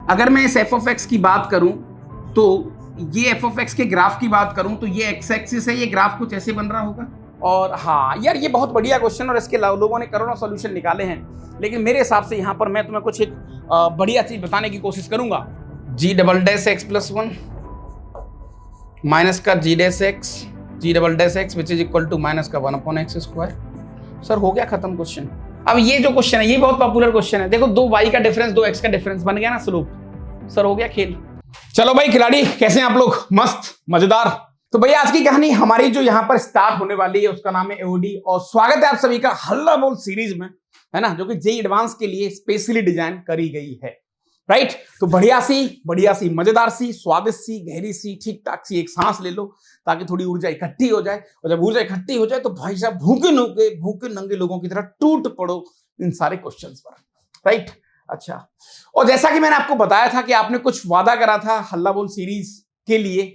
अगर मैं इस एफ ऑफ एक्स की बात करूं तो ये एफ ऑफ एक्स के ग्राफ की बात करूं तो ये एक्स एक्सिस है, ये ग्राफ कुछ ऐसे बन रहा होगा। और हाँ यार, ये बहुत बढ़िया क्वेश्चन और इसके लोगों ने करोड़ों सॉल्यूशन निकाले हैं, लेकिन मेरे हिसाब से यहाँ पर मैं तुम्हें कुछ एक बढ़िया चीज बताने की कोशिश करूंगा। G double dash x plus 1 minus का G dash x which is equal to minus का 1/x²। सर हो गया खत्म क्वेश्चन। अब ये जो क्वेश्चन है ये बहुत पॉपुलर क्वेश्चन है। देखो 2y का डिफरेंस 2x का डिफरेंस बन गया ना स्लोप। सर हो गया खेल। चलो भाई खिलाड़ी, कैसे हैं आप लोग? मस्त मजेदार। तो भैया आज की कहानी हमारी जो यहाँ पर स्टार्ट होने वाली है उसका नाम है एओडी, और स्वागत है आप सभी का हल्ला बोल सीरीज में, है ना, जो कि जेईई एडवांस के लिए स्पेशली डिजाइन करी गई है। राइट, तो बढ़िया सी मजेदार सी स्वादिष्ट सी गहरी सी ठीक ठाक सी एक सांस ले लो ताकि थोड़ी ऊर्जा इकट्ठी हो जाए, और जब ऊर्जा इकट्ठी हो जाए तो भाई साहब भूखे नंगे लोगों की तरह टूट पड़ो इन सारे क्वेश्चंस पर। राइट, अच्छा, और जैसा कि मैंने आपको बताया था कि आपने कुछ वादा करा था हल्ला बोल सीरीज के लिए,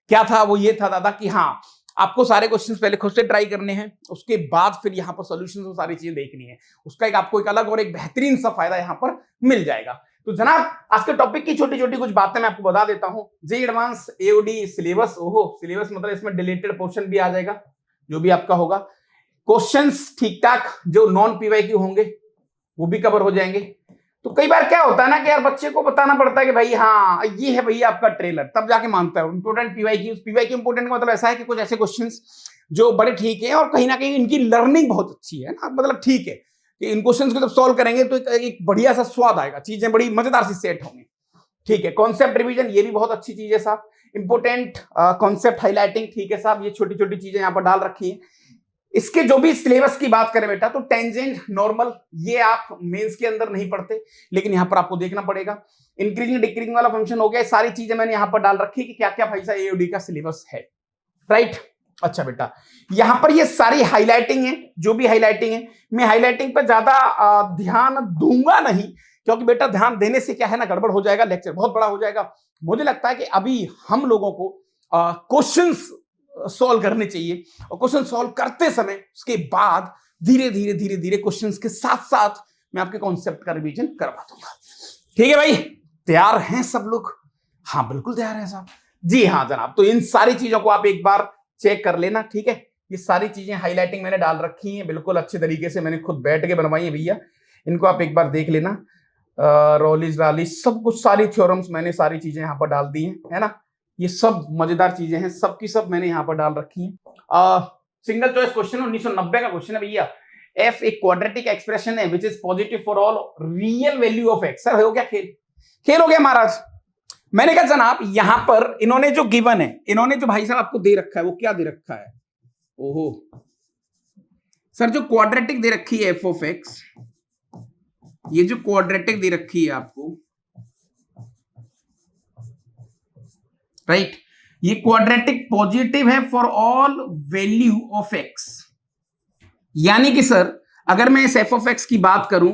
क्या था वो? ये था दादा कि हाँ आपको सारे क्वेश्चंस पहले खुद से ट्राई करने हैं, उसके बाद फिर यहाँ पर सॉल्यूशंस और सारी चीजें देखनी है। उसका एक आपको एक अलग और एक बेहतरीन सा फायदा यहाँ पर मिल जाएगा। तो जनाब आज के टॉपिक की छोटी छोटी कुछ बातें मैं आपको बता देता हूं। जेईई एडवांस एओडी सिलेबस, ओहो सिलेबस मतलब इसमें डिलीटेड पोर्शन भी आ जाएगा जो भी आपका होगा। क्वेश्चंस ठीक ठाक जो नॉन पीवाईक्यू होंगे वो भी कवर हो जाएंगे। तो कई बार क्या होता है ना कि यार बच्चे को बताना पड़ता है कि भाई हाँ ये है भैया आपका ट्रेलर, तब जाके मानता है। इंपोर्टेंट पीवाईक्यू इंपोर्टेंट का मतलब ऐसा है कि कुछ ऐसे क्वेश्चंस जो बड़े ठीक है और कहीं ना कहीं इनकी लर्निंग बहुत अच्छी है ना, मतलब ठीक है कि इन क्वेश्चंस को जब सॉल्व करेंगे तो एक बढ़िया सा स्वाद आएगा, चीजें बड़ी मजेदार सी सेट होंगी। ठीक है, कॉन्सेप्ट रिवीजन ये भी बहुत अच्छी चीज है साहब। इंपोर्टेंट कॉन्सेप्ट हाईलाइटिंग, ठीक है साहब, ये छोटी छोटी चीजें यहाँ पर डाल रखी है। इसके जो भी सिलेबस की बात करें बेटा तो टेंजेंट नॉर्मल ये आप मेंस के अंदर नहीं पढ़ते, लेकिन यहाँ पर आपको देखना पड़ेगा। इंक्रीजिंग डिक्रीजिंग वाला फंक्शन हो गया, सारी चीजें मैंने यहाँ पर डाल रखी है कि क्या क्या भाई साहब एओडी का सिलेबस है। राइट, अच्छा बेटा यहां पर ये सारी हाईलाइटिंग है, जो भी हाईलाइटिंग है मैं हाईलाइटिंग पर ज्यादा ध्यान दूंगा नहीं, क्योंकि बेटा ध्यान देने से क्या है ना गड़बड़ हो जाएगा, लेक्चर बहुत बड़ा हो जाएगा। मुझे लगता है कि अभी हम लोगों को क्वेश्चंस सॉल्व करने चाहिए, और क्वेश्चन सॉल्व करते समय उसके बाद धीरे धीरे क्वेश्चंस के साथ साथ मैं आपके कॉन्सेप्ट का रिवीजन करवा दूंगा। ठीक है भाई, तैयार हैं सब लोग? हाँ बिल्कुल तैयार है साहब। जी हाँ जनाब, तो इन सारी चीजों को आप एक बार चेक कर लेना। ठीक है, ये सारी चीजें हाईलाइटिंग मैंने डाल रखी हैं बिल्कुल अच्छे तरीके से, मैंने खुद बैठ के बनवाई है भैया, इनको आप एक बार देख लेना। रोलिस रालिस सब कुछ सारी थ्योरम्स मैंने सारी चीजें यहाँ पर डाल दी हैं, है ना। ये सब मजेदार चीजें हैं, सब की सब मैंने यहाँ पर डाल रखी हैं। सिंगल चॉइस क्वेश्चन 1990 का क्वेश्चन है भैया। एफ एक क्वाड्रेटिक एक्सप्रेशन है which is positive for all real value of x. Sir हो गया खेल हो गया महाराज। मैंने कहा जनाब यहां पर इन्होंने जो गिवन है, इन्होंने जो भाई साहब आपको दे रखा है वो क्या दे रखा है? ओहो सर, जो क्वाड्रेटिक दे रखी है एफ ऑफ एक्स, ये जो क्वाड्रेटिक दे रखी है आपको, राइट, ये क्वाड्रेटिक पॉजिटिव है for all value of x. यानी कि सर अगर मैं इस एफ ऑफ एक्स की बात करूं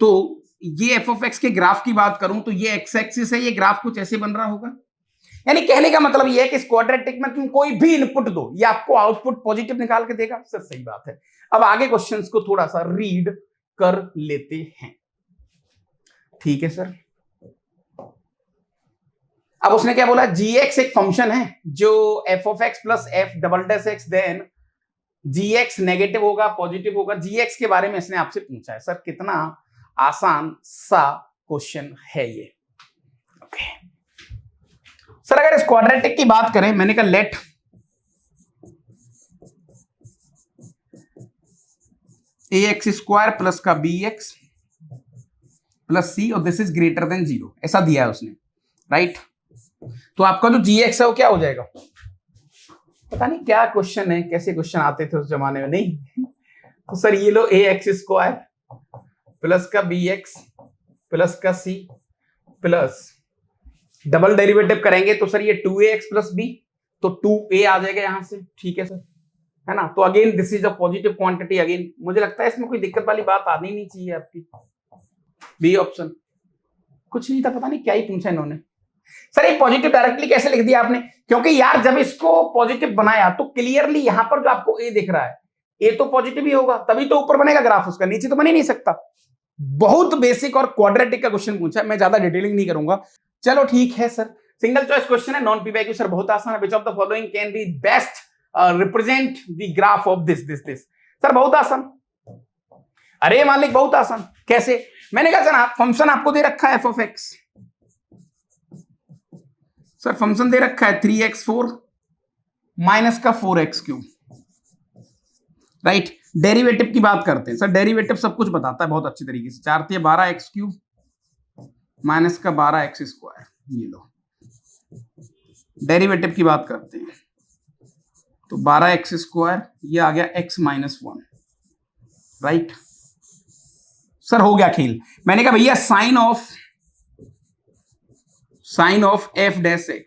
तो ये एफ ऑफ एक्स के ग्राफ की बात करूं तो ये एक्स एक्सिस है, ये ग्राफ कुछ ऐसे बन रहा होगा। यानी कहने का मतलब ये है कि इस क्वाड्रेटिक में तुम कोई भी इनपुट दो ये आपको आउटपुट पॉजिटिव निकाल के देगा। सर सही बात है। अब आगे क्वेश्चंस को थोड़ा सा रीड कर लेते हैं। ठीक है सर, अब उसने क्या बोला, जी एक्स एक फंक्शन है जो f of x plus f double dash x, then g x negative होगा पॉजिटिव होगा। जी एक्स के बारे में इसने आपसे पूछा है। सर कितना आसान सा क्वेश्चन है ये। ओके सर, अगर इस क्वाड्रेटिक की बात करें, मैंने कहा लेट ए एक्स स्क्वायर प्लस का बी एक्स प्लस सी और दिस इज ग्रेटर देन 0, ऐसा दिया है उसने। राइट, तो आपका जो जी एक्स है वो क्या हो जाएगा? पता नहीं क्या क्वेश्चन है, कैसे क्वेश्चन आते थे उस जमाने में, नहीं तो सर ये लो ए एक्स स्क्वायर प्लस का बी एक्स प्लस का सी प्लस डबल डेरिवेटिव करेंगे तो सर ये 2ax प्लस बी, तो 2a आ जाएगा यहां से। ठीक है सर, है ना। तो again this is a positive quantity. Again मुझे लगता है इसमें कोई दिक्कत वाली बात आनी नहीं चाहिए आपकी। बी ऑप्शन कुछ नहीं था, पता नहीं क्या ही पूछा इन्होंने। सर ये पॉजिटिव डायरेक्टली कैसे लिख दिया आपने? क्योंकि यार जब इसको पॉजिटिव बनाया तो क्लियरली यहां पर जो आपको ए दिख रहा है, ए तो पॉजिटिव ही होगा, तभी तो ऊपर बनेगा ग्राफ उसका, नीचे तो बन ही नहीं सकता। बहुत बेसिक और क्वाड्रेटिक का क्वेश्चन पूछा है, मैं ज्यादा डिटेलिंग नहीं करूंगा। चलो ठीक है सर, सिंगल चॉइस क्वेश्चन है, नॉन पीवाईक्यू सर, बहुत आसान है। Which of the following can be best represent the graph of this this this. Sir बहुत आसान, अरे मालिक बहुत आसान। कैसे? मैंने कहा सर फंक्शन आपको दे रखा है F of x, sir function दे रखा है 3x4 माइनस का 4x3, राइट। डेरिवेटिव की बात करते हैं सर, डेरिवेटिव सब कुछ बताता है बहुत अच्छी तरीके से। 4 × 12x³ माइनस का 12x², ये लो डेरिवेटिव की बात करते हैं तो 12x², ये आ गया x-1, राइट। सर हो गया खेल। मैंने कहा भैया sign of f dash x,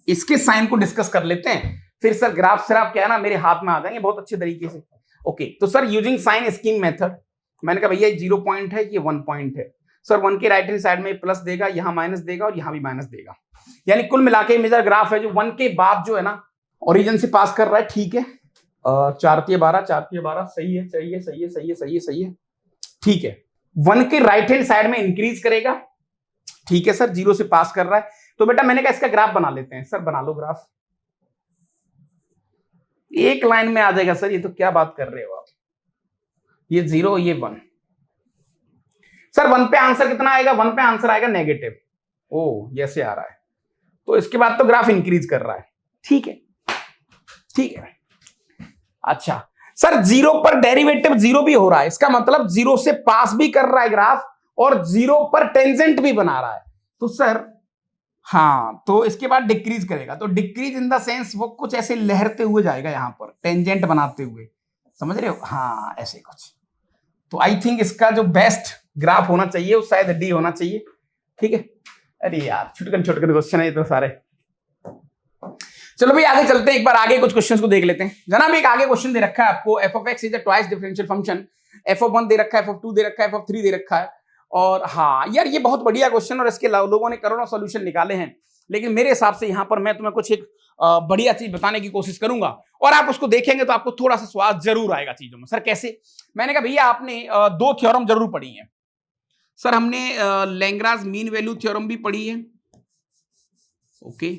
इसके साइन को डिस्कस कर लेते हैं, फिर सर ग्राफ सर आप क्या है ना मेरे हाथ में आ जाएंगे बहुत अच्छे तरीके से। ओके तो sir using sign scheme method, मैंने कहा भैया 0 पॉइंट है, ये 1 पॉइंट है। सर 1 के राइट हैंड साइड में प्लस देगा, यहां माइनस देगा और यहां भी माइनस देगा, यानी कुल मिला के मेजर ग्राफ है जो 1 के बाद जो है ना ओरिजिन से पास कर रहा है, ठीक है। 4 × 12 सही है, सही है, सही है, सही है, सही है, सही है, ठीक है। 1 के राइट हैंड साइड में इंक्रीज करेगा, ठीक है सर, 0 से पास कर रहा है। तो बेटा मैंने कहा इसका ग्राफ बना लेते हैं। सर बना लो ग्राफ, एक लाइन में आ जाएगा सर, ये तो क्या बात कर रहे हो आप, ये 0 ये 1। सर 1 पे आंसर कितना आएगा? 1 पे आंसर आएगा नेगेटिव, ओ जैसे आ रहा है, तो इसके बाद तो ग्राफ इंक्रीज कर रहा है, ठीक है, ठीक है। अच्छा सर 0 पर डेरिवेटिव 0 भी हो रहा है, इसका मतलब 0 से पास भी कर रहा है ग्राफ और 0 पर टेंजेंट भी बना रहा है, तो सर हाँ, तो इसके बाद डिक्रीज करेगा, तो डिक्रीज इन द सेंस वो कुछ ऐसे लहरते हुए जाएगा यहां पर, टेंजेंट बनाते हुए, समझ रहे हो? हाँ ऐसे कुछ। तो आई थिंक इसका जो बेस्ट ग्राफ होना चाहिए वो शायद डी होना चाहिए, ठीक है। अरे यार छुटकन क्वेश्चन है ये तो सारे। चलो भाई आगे चलते हैं, एक बार आगे कुछ क्वेश्चंस को देख लेते हैं। जनाब एक आगे क्वेश्चन दे रखा है आपको, F of x is a twice differential function, F of 1 दे रखा है, एफ ऑफ 2 दे रखा है, एफ ऑफ 3 दे रखा है। और हाँ यार ये बहुत बढ़िया क्वेश्चन और इसके लोगों ने करोड़ों सॉल्यूशन निकाले हैं, लेकिन मेरे हिसाब से यहाँ पर मैं तुम्हें कुछ एक बढ़िया चीज बताने की कोशिश करूंगा और आप उसको देखेंगे तो आपको थोड़ा सा स्वाद जरूर आएगा चीजों में। सर कैसे? मैंने कहा भैया आपने 2 थ्योरम जरूर पढ़ी है सर, हमने लैग्रांज मीन वैल्यू थ्योरम भी पढ़ी है, ओके,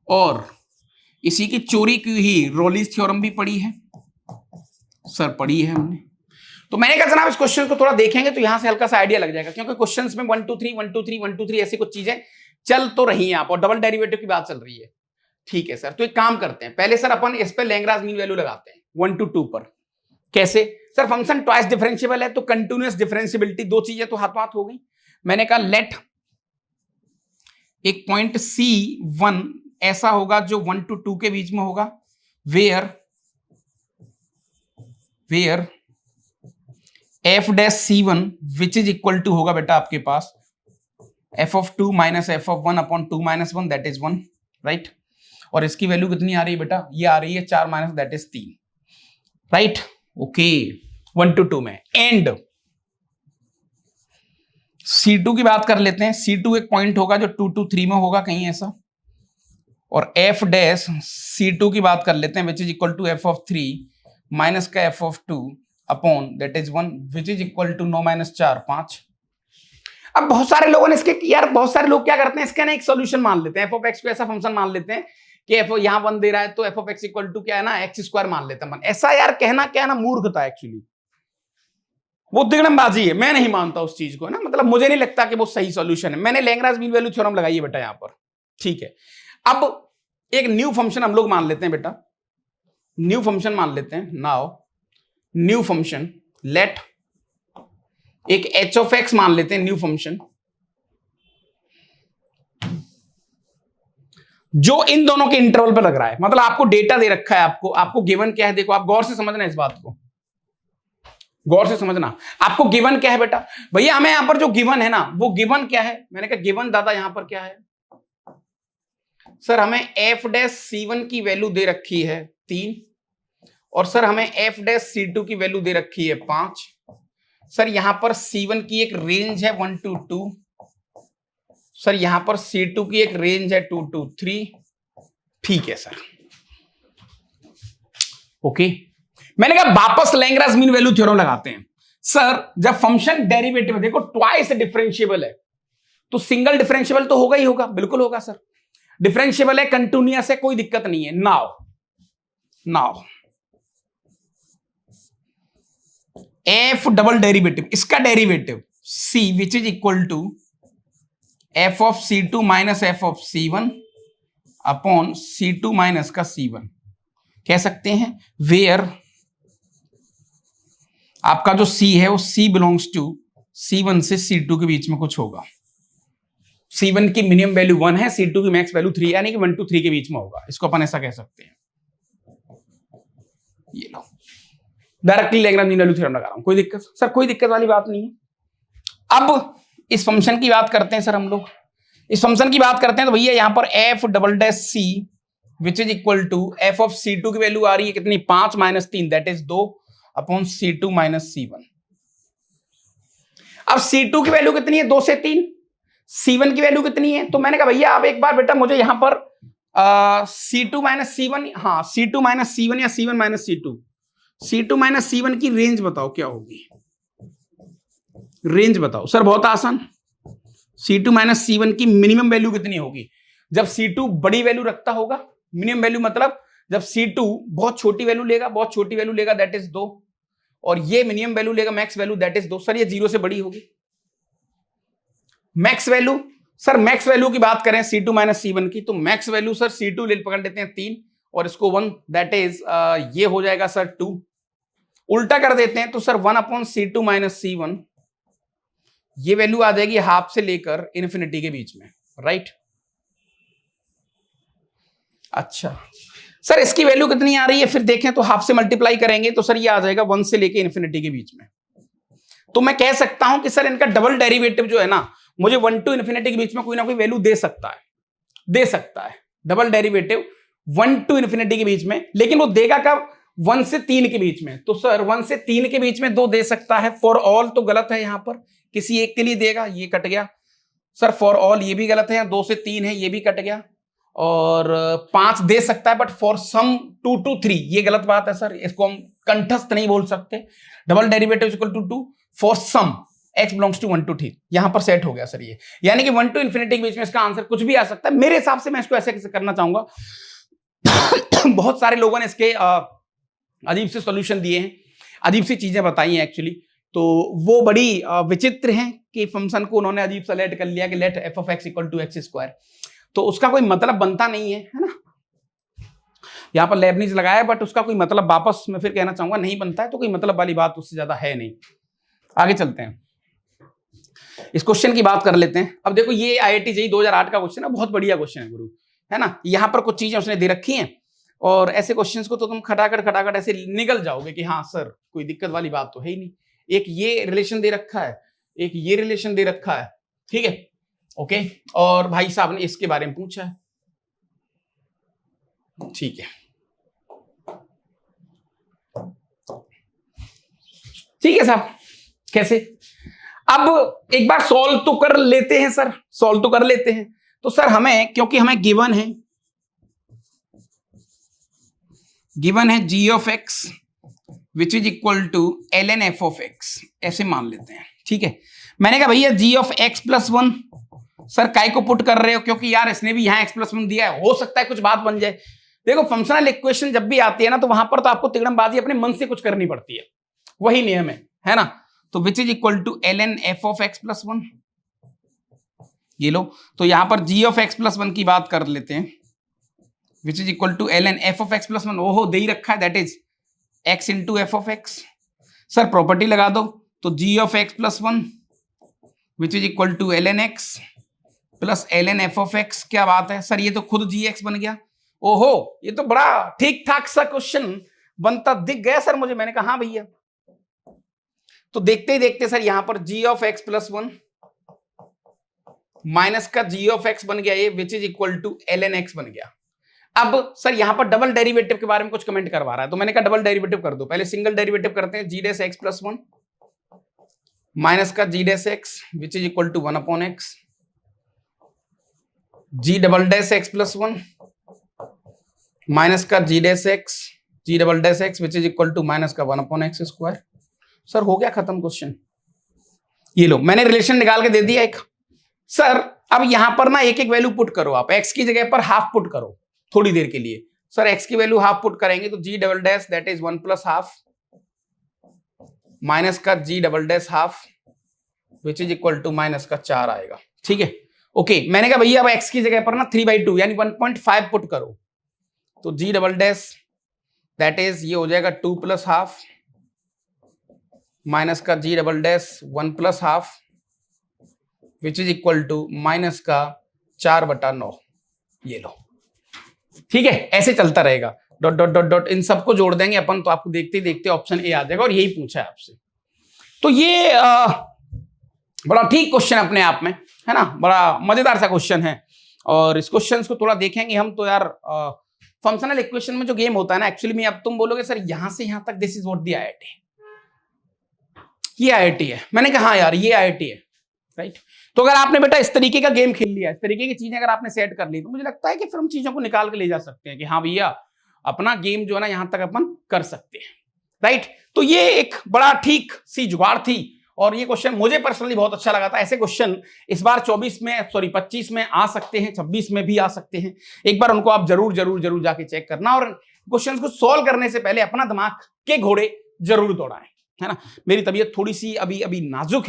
और इसी की चोरी की ही रोलिस थ्योरम भी पढ़ी है सर, पढ़ी है हमने। तो मैंने कहा जनाब इस क्वेश्चन को थोड़ा देखेंगे तो यहां से हल्का सा आइडिया लग जाएगा, क्योंकि क्वेश्चंस में 1 2 3 1 2 3 1 2 3 ऐसी कुछ चीजें चल तो रही हैं आप, और डबल डेरिवेटिव की बात चल रही है, ठीक है सर। तो एक काम करते हैं, पहले सर अपन इस पे लैग्रांज मीन वैल्यू लगाते हैं 1 to 2 पर। कैसे? सर फंक्शन ट्वाइस डिफरेंशिएबल है तो कंटिन्यूअस डिफरेंशिएबिलिटी, 2 चीजें तो हाथ हो गई। मैंने कहा लेट एक पॉइंट C1 ऐसा होगा जो 1 to 2 के बीच में होगा, where f dash C1 which is equal to होगा बेटा आपके पास f of 2 minus f of 1 upon 2 minus 1 that is 1, right. और इसकी वैल्यू कितनी आ रही है बेटा? ये आ रही है 4 minus that is 3, right, okay. 1 to 2 में एंड C2 की बात कर लेते हैं। C2 एक पॉइंट होगा जो 2 to 3 में होगा कहीं ऐसा, और f डैश C2 की बात कर लेते हैं which is equal to f of 3 minus का f of 2 upon that is 1 which is equal to 9 minus 4 5। अब बहुत सारे लोगों ने इसके यार बहुत सारे लोग क्या करते हैं, इसका ना एक सॉल्यूशन मान लेते हैं, एफ ऑफ एक्स को ऐसा फंक्शन मान लेते हैं कि एफ यहाँ 1 दे रहा है तो f of x equal to क्या है ना x² मान लेते हैं। ऐसा यार कहना क्या है ना मूर्खता है एक्चुअली, वो दिगड़मबाजी है, मैं नहीं मानता उस चीज को, है ना, मतलब मुझे नहीं लगता कि वो सही सॉल्यूशन है। मैंने लैग्रांज मीन वैल्यू थ्योरम लगाई है बेटा यहाँ पर, ठीक है। अब एक न्यू फंक्शन हम लोग मान लेते हैं बेटा, न्यू फंक्शन मान लेते हैं। नाउ न्यू फंक्शन लेट एक h ऑफ x मान लेते हैं, न्यू फंक्शन जो इन दोनों के इंटरवल पर लग रहा है। मतलब आपको डेटा दे रखा है, आपको गिवन क्या है, देखो आप गौर से समझना इस बात को, गौर से समझना। आपको गिवन क्या है बेटा? भैया हमें यहां पर जो गिवन है ना वो गिवन क्या है? मैंने कहा गिवन दादा यहां पर क्या है सर, हमें f डैश C1 की वैल्यू दे रखी है 3, और सर हमें f डैश C2 की वैल्यू दे रखी है 5। सर यहां पर C1 की एक रेंज है 1 to 2, सर यहां पर C2 की एक रेंज है 2 to 3, ठीक है सर, ओके। मैंने कहा वापस लैग्रांज मीन वैल्यू थ्योरम लगाते हैं। सर जब फंक्शन डेरिवेटिव देखो ट्वाइस डिफरेंशिएबल है तो सिंगल डिफरेंशिएबल तो होगा ही होगा, बिल्कुल होगा सर। डिफरेंशिएबल है, कंटिन्यूअस है, कोई दिक्कत नहीं है। Now now F double derivative, इसका derivative C which is equal to F of C2 minus F of C1 upon C2 minus का C1 कह सकते हैं, वेयर आपका जो C है वो C बिलोंग्स टू C1 से C2 के बीच में कुछ होगा। C1 की मिनिमम वैल्यू 1 है, C2 की मैक्स वैल्यू 3 यानी कि 1 to 3 के बीच में होगा। इसको अपन ऐसा कह सकते हैं। ये लो डायरेक्टली लैग्रेंज वैल्यू थ्योरम लगा रहा हूं, कोई दिक्कत सर? कोई दिक्कत वाली बात नहीं है। अब इस फंक्शन की बात करते हैं सर, हम लोग इस फंक्शन की बात करते हैं तो भैया यहां पर f double dash c which is equal to F of C2 की वैल्यू आ रही है कितनी, 5 minus 3 that is 2 upon C2 minus C1। अब C2 की वैल्यू कितनी है, 2 से 3, C1 की वैल्यू कितनी है, तो मैंने कहा भैया आप एक बार बेटा मुझे यहां पर C2 माइनस C1, हाँ C2 माइनस C1 या C1 minus C2 minus C1 की रेंज बताओ क्या होगी, रेंज बताओ सर। बहुत आसान, C2 माइनस C1 की मिनिमम वैल्यू कितनी होगी जब C2 बड़ी वैल्यू रखता होगा। मिनिमम वैल्यू मतलब जब C2 बहुत छोटी वैल्यू लेगा, बहुत छोटी वैल्यू लेगा दैट इज 2, और ये मिनिमम वैल्यू लेगा max value that is 2। Sir ये 0 से बड़ी होगी। Max value sir, max value की बात करें C2 माइनस C1 की, तो मैक्स वैल्यू सर C2 ले पकड़ लेते हैं 3 और इसको 1 दैट इज ये हो जाएगा सर 2। उल्टा कर देते हैं तो sir 1 upon C2 minus C1 ये वैल्यू आ जाएगी हाफ से लेकर इन्फिनिटी के बीच में, राइट। अच्छा सर इसकी वैल्यू कितनी आ रही है, फिर देखें तो हाफ से मल्टीप्लाई करेंगे तो सर ये आ जाएगा 1 से लेकर इन्फिनिटी के बीच में। तो मैं कह सकता हूं कि सर इनका डबल डेरिवेटिव जो है ना मुझे 1 टू इन्फिनिटी के बीच में कोई ना कोई वैल्यू दे सकता है, डबल डेरिवेटिव 1 टू इन्फिनिटी के बीच में। लेकिन वो देगा कब, 1 से 3 के बीच में। तो सर 1 से 3 के बीच में 2 दे सकता है। फॉर ऑल तो गलत है, यहां पर किसी एक के लिए देगा, ये कट गया सर। फॉर ऑल ये भी गलत है, 2 से 3 है, ये भी कट गया। और 5 दे सकता है बट फॉर सम 2 to 3 ये गलत बात है सर, इसको हम कंठस्थ नहीं बोल सकते। Double derivative equal to 2 for some x belongs to 1 to 3 यहां पर सेट हो गया सर ये, यानी कि 1 टू इन्फिनिटी के बीच में इसका आंसर कुछ भी आ सकता है। मेरे हिसाब से मैं इसको ऐसे करना चाहूंगा बहुत सारे लोगों ने इसके अजीब से सॉल्यूशन दिए हैं, अजीब सी चीजें बताई हैं एक्चुअली, तो वो बड़ी विचित्र हैं कि फंक्शन को उन्होंने अजीब सा लेट कर लिया कि let f of x equal to x square, तो उसका कोई मतलब बनता नहीं है ना। यहां पर लेबनीज लगाया बट उसका कोई मतलब वापस मैं फिर कहना चाहूंगा नहीं बनता है, तो कोई मतलब वाली बात उससे ज्यादा है नहीं। आगे चलते हैं, इस क्वेश्चन की बात कर लेते हैं। अब देखो ये IIT JEE 2008 का क्वेश्चन है, बहुत बढ़िया क्वेश्चन है गुरु, है ना। यहाँ पर कुछ चीजें उसने दे रखी हैं और ऐसे क्वेश्चंस को तो तुम खटाखट ऐसे निकल जाओगे कि हाँ सर कोई दिक्कत वाली बात तो है ही नहीं। एक ये रिलेशन दे रखा है, एक ये रिलेशन दे रखा है, ठीक है ओके, और भाई साहब ने इसके बारे में पूछा है, ठीक है ठीक है साहब। कैसे, अब एक बार सॉल्व तो कर लेते हैं सर, सॉल्व तो कर लेते हैं। तो सर हमें, क्योंकि हमें गिवन है g of x which is equal to ln f of x, ऐसे मान लेते हैं, ठीक है। मैंने कहा भैया g of x plus 1 sir काय को पुट कर रहे हो, क्योंकि यार इसने भी यहां x प्लस 1 दिया है, हो सकता है कुछ बात बन जाए। देखो फंक्शनल इक्वेशन जब भी आती है ना तो वहां पर तो आपको तिगड़मबाजी अपने मन से कुछ करनी पड़ती है, वही नियम है ना। तो which is equal to ln f of x plus 1, ये लो। तो यहां पर g ऑफ x प्लस 1 की बात कर लेते हैं, which is equal to ln f of x plus 1, ओहो दे ही रखा है, that is x into f of x. Sir property लगा दो, तो g of x plus 1 which is equal to ln x plus ln f of x। क्या बात है सर, ये तो खुद gx बन गया। ओहो ये तो बड़ा ठीक ठाक सा क्वेश्चन बनता दिख गया सर मुझे। मैंने कहा हाँ भैया, तो देखते ही देखते सर यहां पर g of x plus 1 minus का g ऑफ x बन गया ये, which is equal to ln x बन गया। अब सर यहां पर डबल डेरिवेटिव के बारे में कुछ कमेंट करवा रहा है, तो मैंने कहा डबल डेरिवेटिव कर दो। पहले सिंगल डेरिवेटिव करते हैं, g dash x plus 1 minus का g dash x which is equal to 1 upon x, g double dash x plus 1 minus का g dash x, g double dash x which is equal to minus का 1 upon x square. Sir हो गया खत्म question. ये लो मैंने relation निकाल के दे दिया एक। सर अब यहां पर ना एक एक वैल्यू पुट करो, आप x की जगह पर हाफ पुट करो थोड़ी देर के लिए। सर x की वैल्यू हाफ पुट करेंगे तो g double dash that is 1 plus half minus का g double dash half which is equal to minus का 4 आएगा। ठीक है ओके मैंने कहा भैया अब x की जगह पर ना 3/2 यानी 1.5 पुट करो तो g double dash that is ये हो जाएगा 2 प्लस हाफ माइनस का g double dash 1 plus half which is equal to minus का 4/9। ये लो ठीक है ऐसे चलता रहेगा डॉट डॉट डॉट डॉट इन सबको जोड़ देंगे अपन तो आपको देखते देखते ऑप्शन ए आ जाएगा और यही पूछा है आपसे। तो ये बड़ा ठीक क्वेश्चन अपने आप में है ना, बड़ा मजेदार सा क्वेश्चन है और इस क्वेश्चन को थोड़ा देखेंगे हम तो यार फंक्शनल इक्वेशन में जो गेम होता है ना एक्चुअली में अब तुम बोलोगे सर यहां से यहां तक this is what the IIT, ये आईआईटी है। मैंने कहा हाँ यार ये आईआईटी है राइट। तो अगर आपने बेटा इस तरीके का गेम खेल लिया, इस तरीके की चीजें अगर आपने सेट कर ली तो मुझे लगता है कि फिर हम चीजों को निकाल के ले जा सकते हैं कि हाँ भैया अपना गेम जो है ना यहां तक अपन कर सकते हैं राइट। तो ये एक बड़ा ठीक सी जुगाड़ थी और ये क्वेश्चन मुझे पर्सनली बहुत अच्छा लगा था। ऐसे क्वेश्चन इस बार 25 में आ सकते हैं, 26 में भी आ सकते हैं। एक बार उनको आप जरूर जरूर जरूर जाके चेक करना और क्वेश्चन को सॉल्व करने से पहले अपना दिमाग के घोड़े जरूर दौड़ाएं है ना। मेरी तबीयत थोड़ी सी अभी नाजुक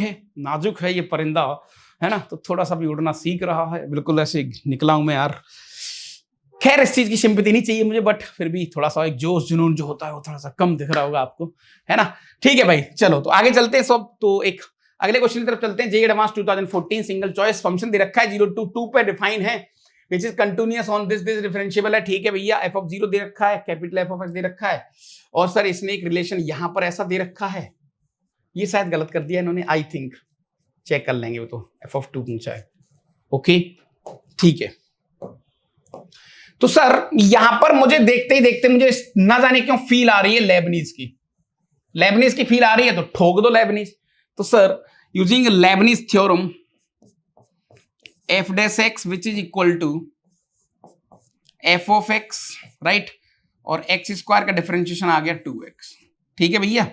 है ये परिंदा है ना, तो थोड़ा सा भी उड़ना सीख रहा है, बिल्कुल ऐसे निकला हूं मैं यार। खैर इस चीज की सिंपैथी नहीं चाहिए मुझे बट फिर भी थोड़ा सा एक जोश जुनून जो होता है वो थोड़ा सा कम दिख रहा होगा आपको है ना। ठीक है भाई चलो तो आगे चलते हैं सब। तो एक अगले क्वेश्चन की तरफ चलते हैं। JEE advance 2014 single choice function दे रखा है 0 to 2 पे डिफाइन है which is continuous on this differentiable है। ठीक है भैया एफ ऑफ 0 दे रखा है, कैपिटल एफ ऑफ एक्स दे रखा है और सर इसने एक रिलेशन यहां पर ऐसा दे रखा है, ये शायद गलत कर दिया इन्होंने, आई थिंक चेक कर लेंगे वो तो एफ ऑफ 2 पूछा है। ओके ठीक है तो सर यहां पर मुझे देखते ही देखते मुझे ना जाने क्यों फील आ रही है लेबनीज की फील आ रही है तो ठोक दो लेबनीज। तो sir using Leibniz theorem f dash x which is equal to F of x right और एक्स स्क्वायर का डिफरेंशिएशन आ गया 2x। ठीक है भैया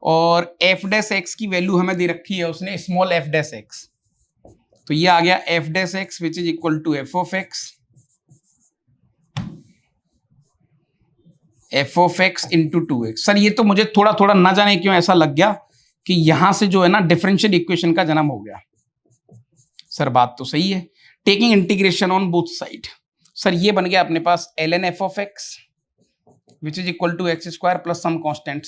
और एफ डैश एक्स की वैल्यू हमें दे रखी है उसने स्मॉल एफ डैश एक्स, तो ये आ गया f dash x which is equal to F of x into 2x। Sir ये तो मुझे थोड़ा थोड़ा ना जाने क्यों ऐसा लग गया कि यहां से जो है ना डिफरेंशियल इक्वेशन का जन्म हो गया। सर बात तो सही है, taking integration on both side. Sir ये बन गया अपने पास ln f of x which is equal to x square plus some constant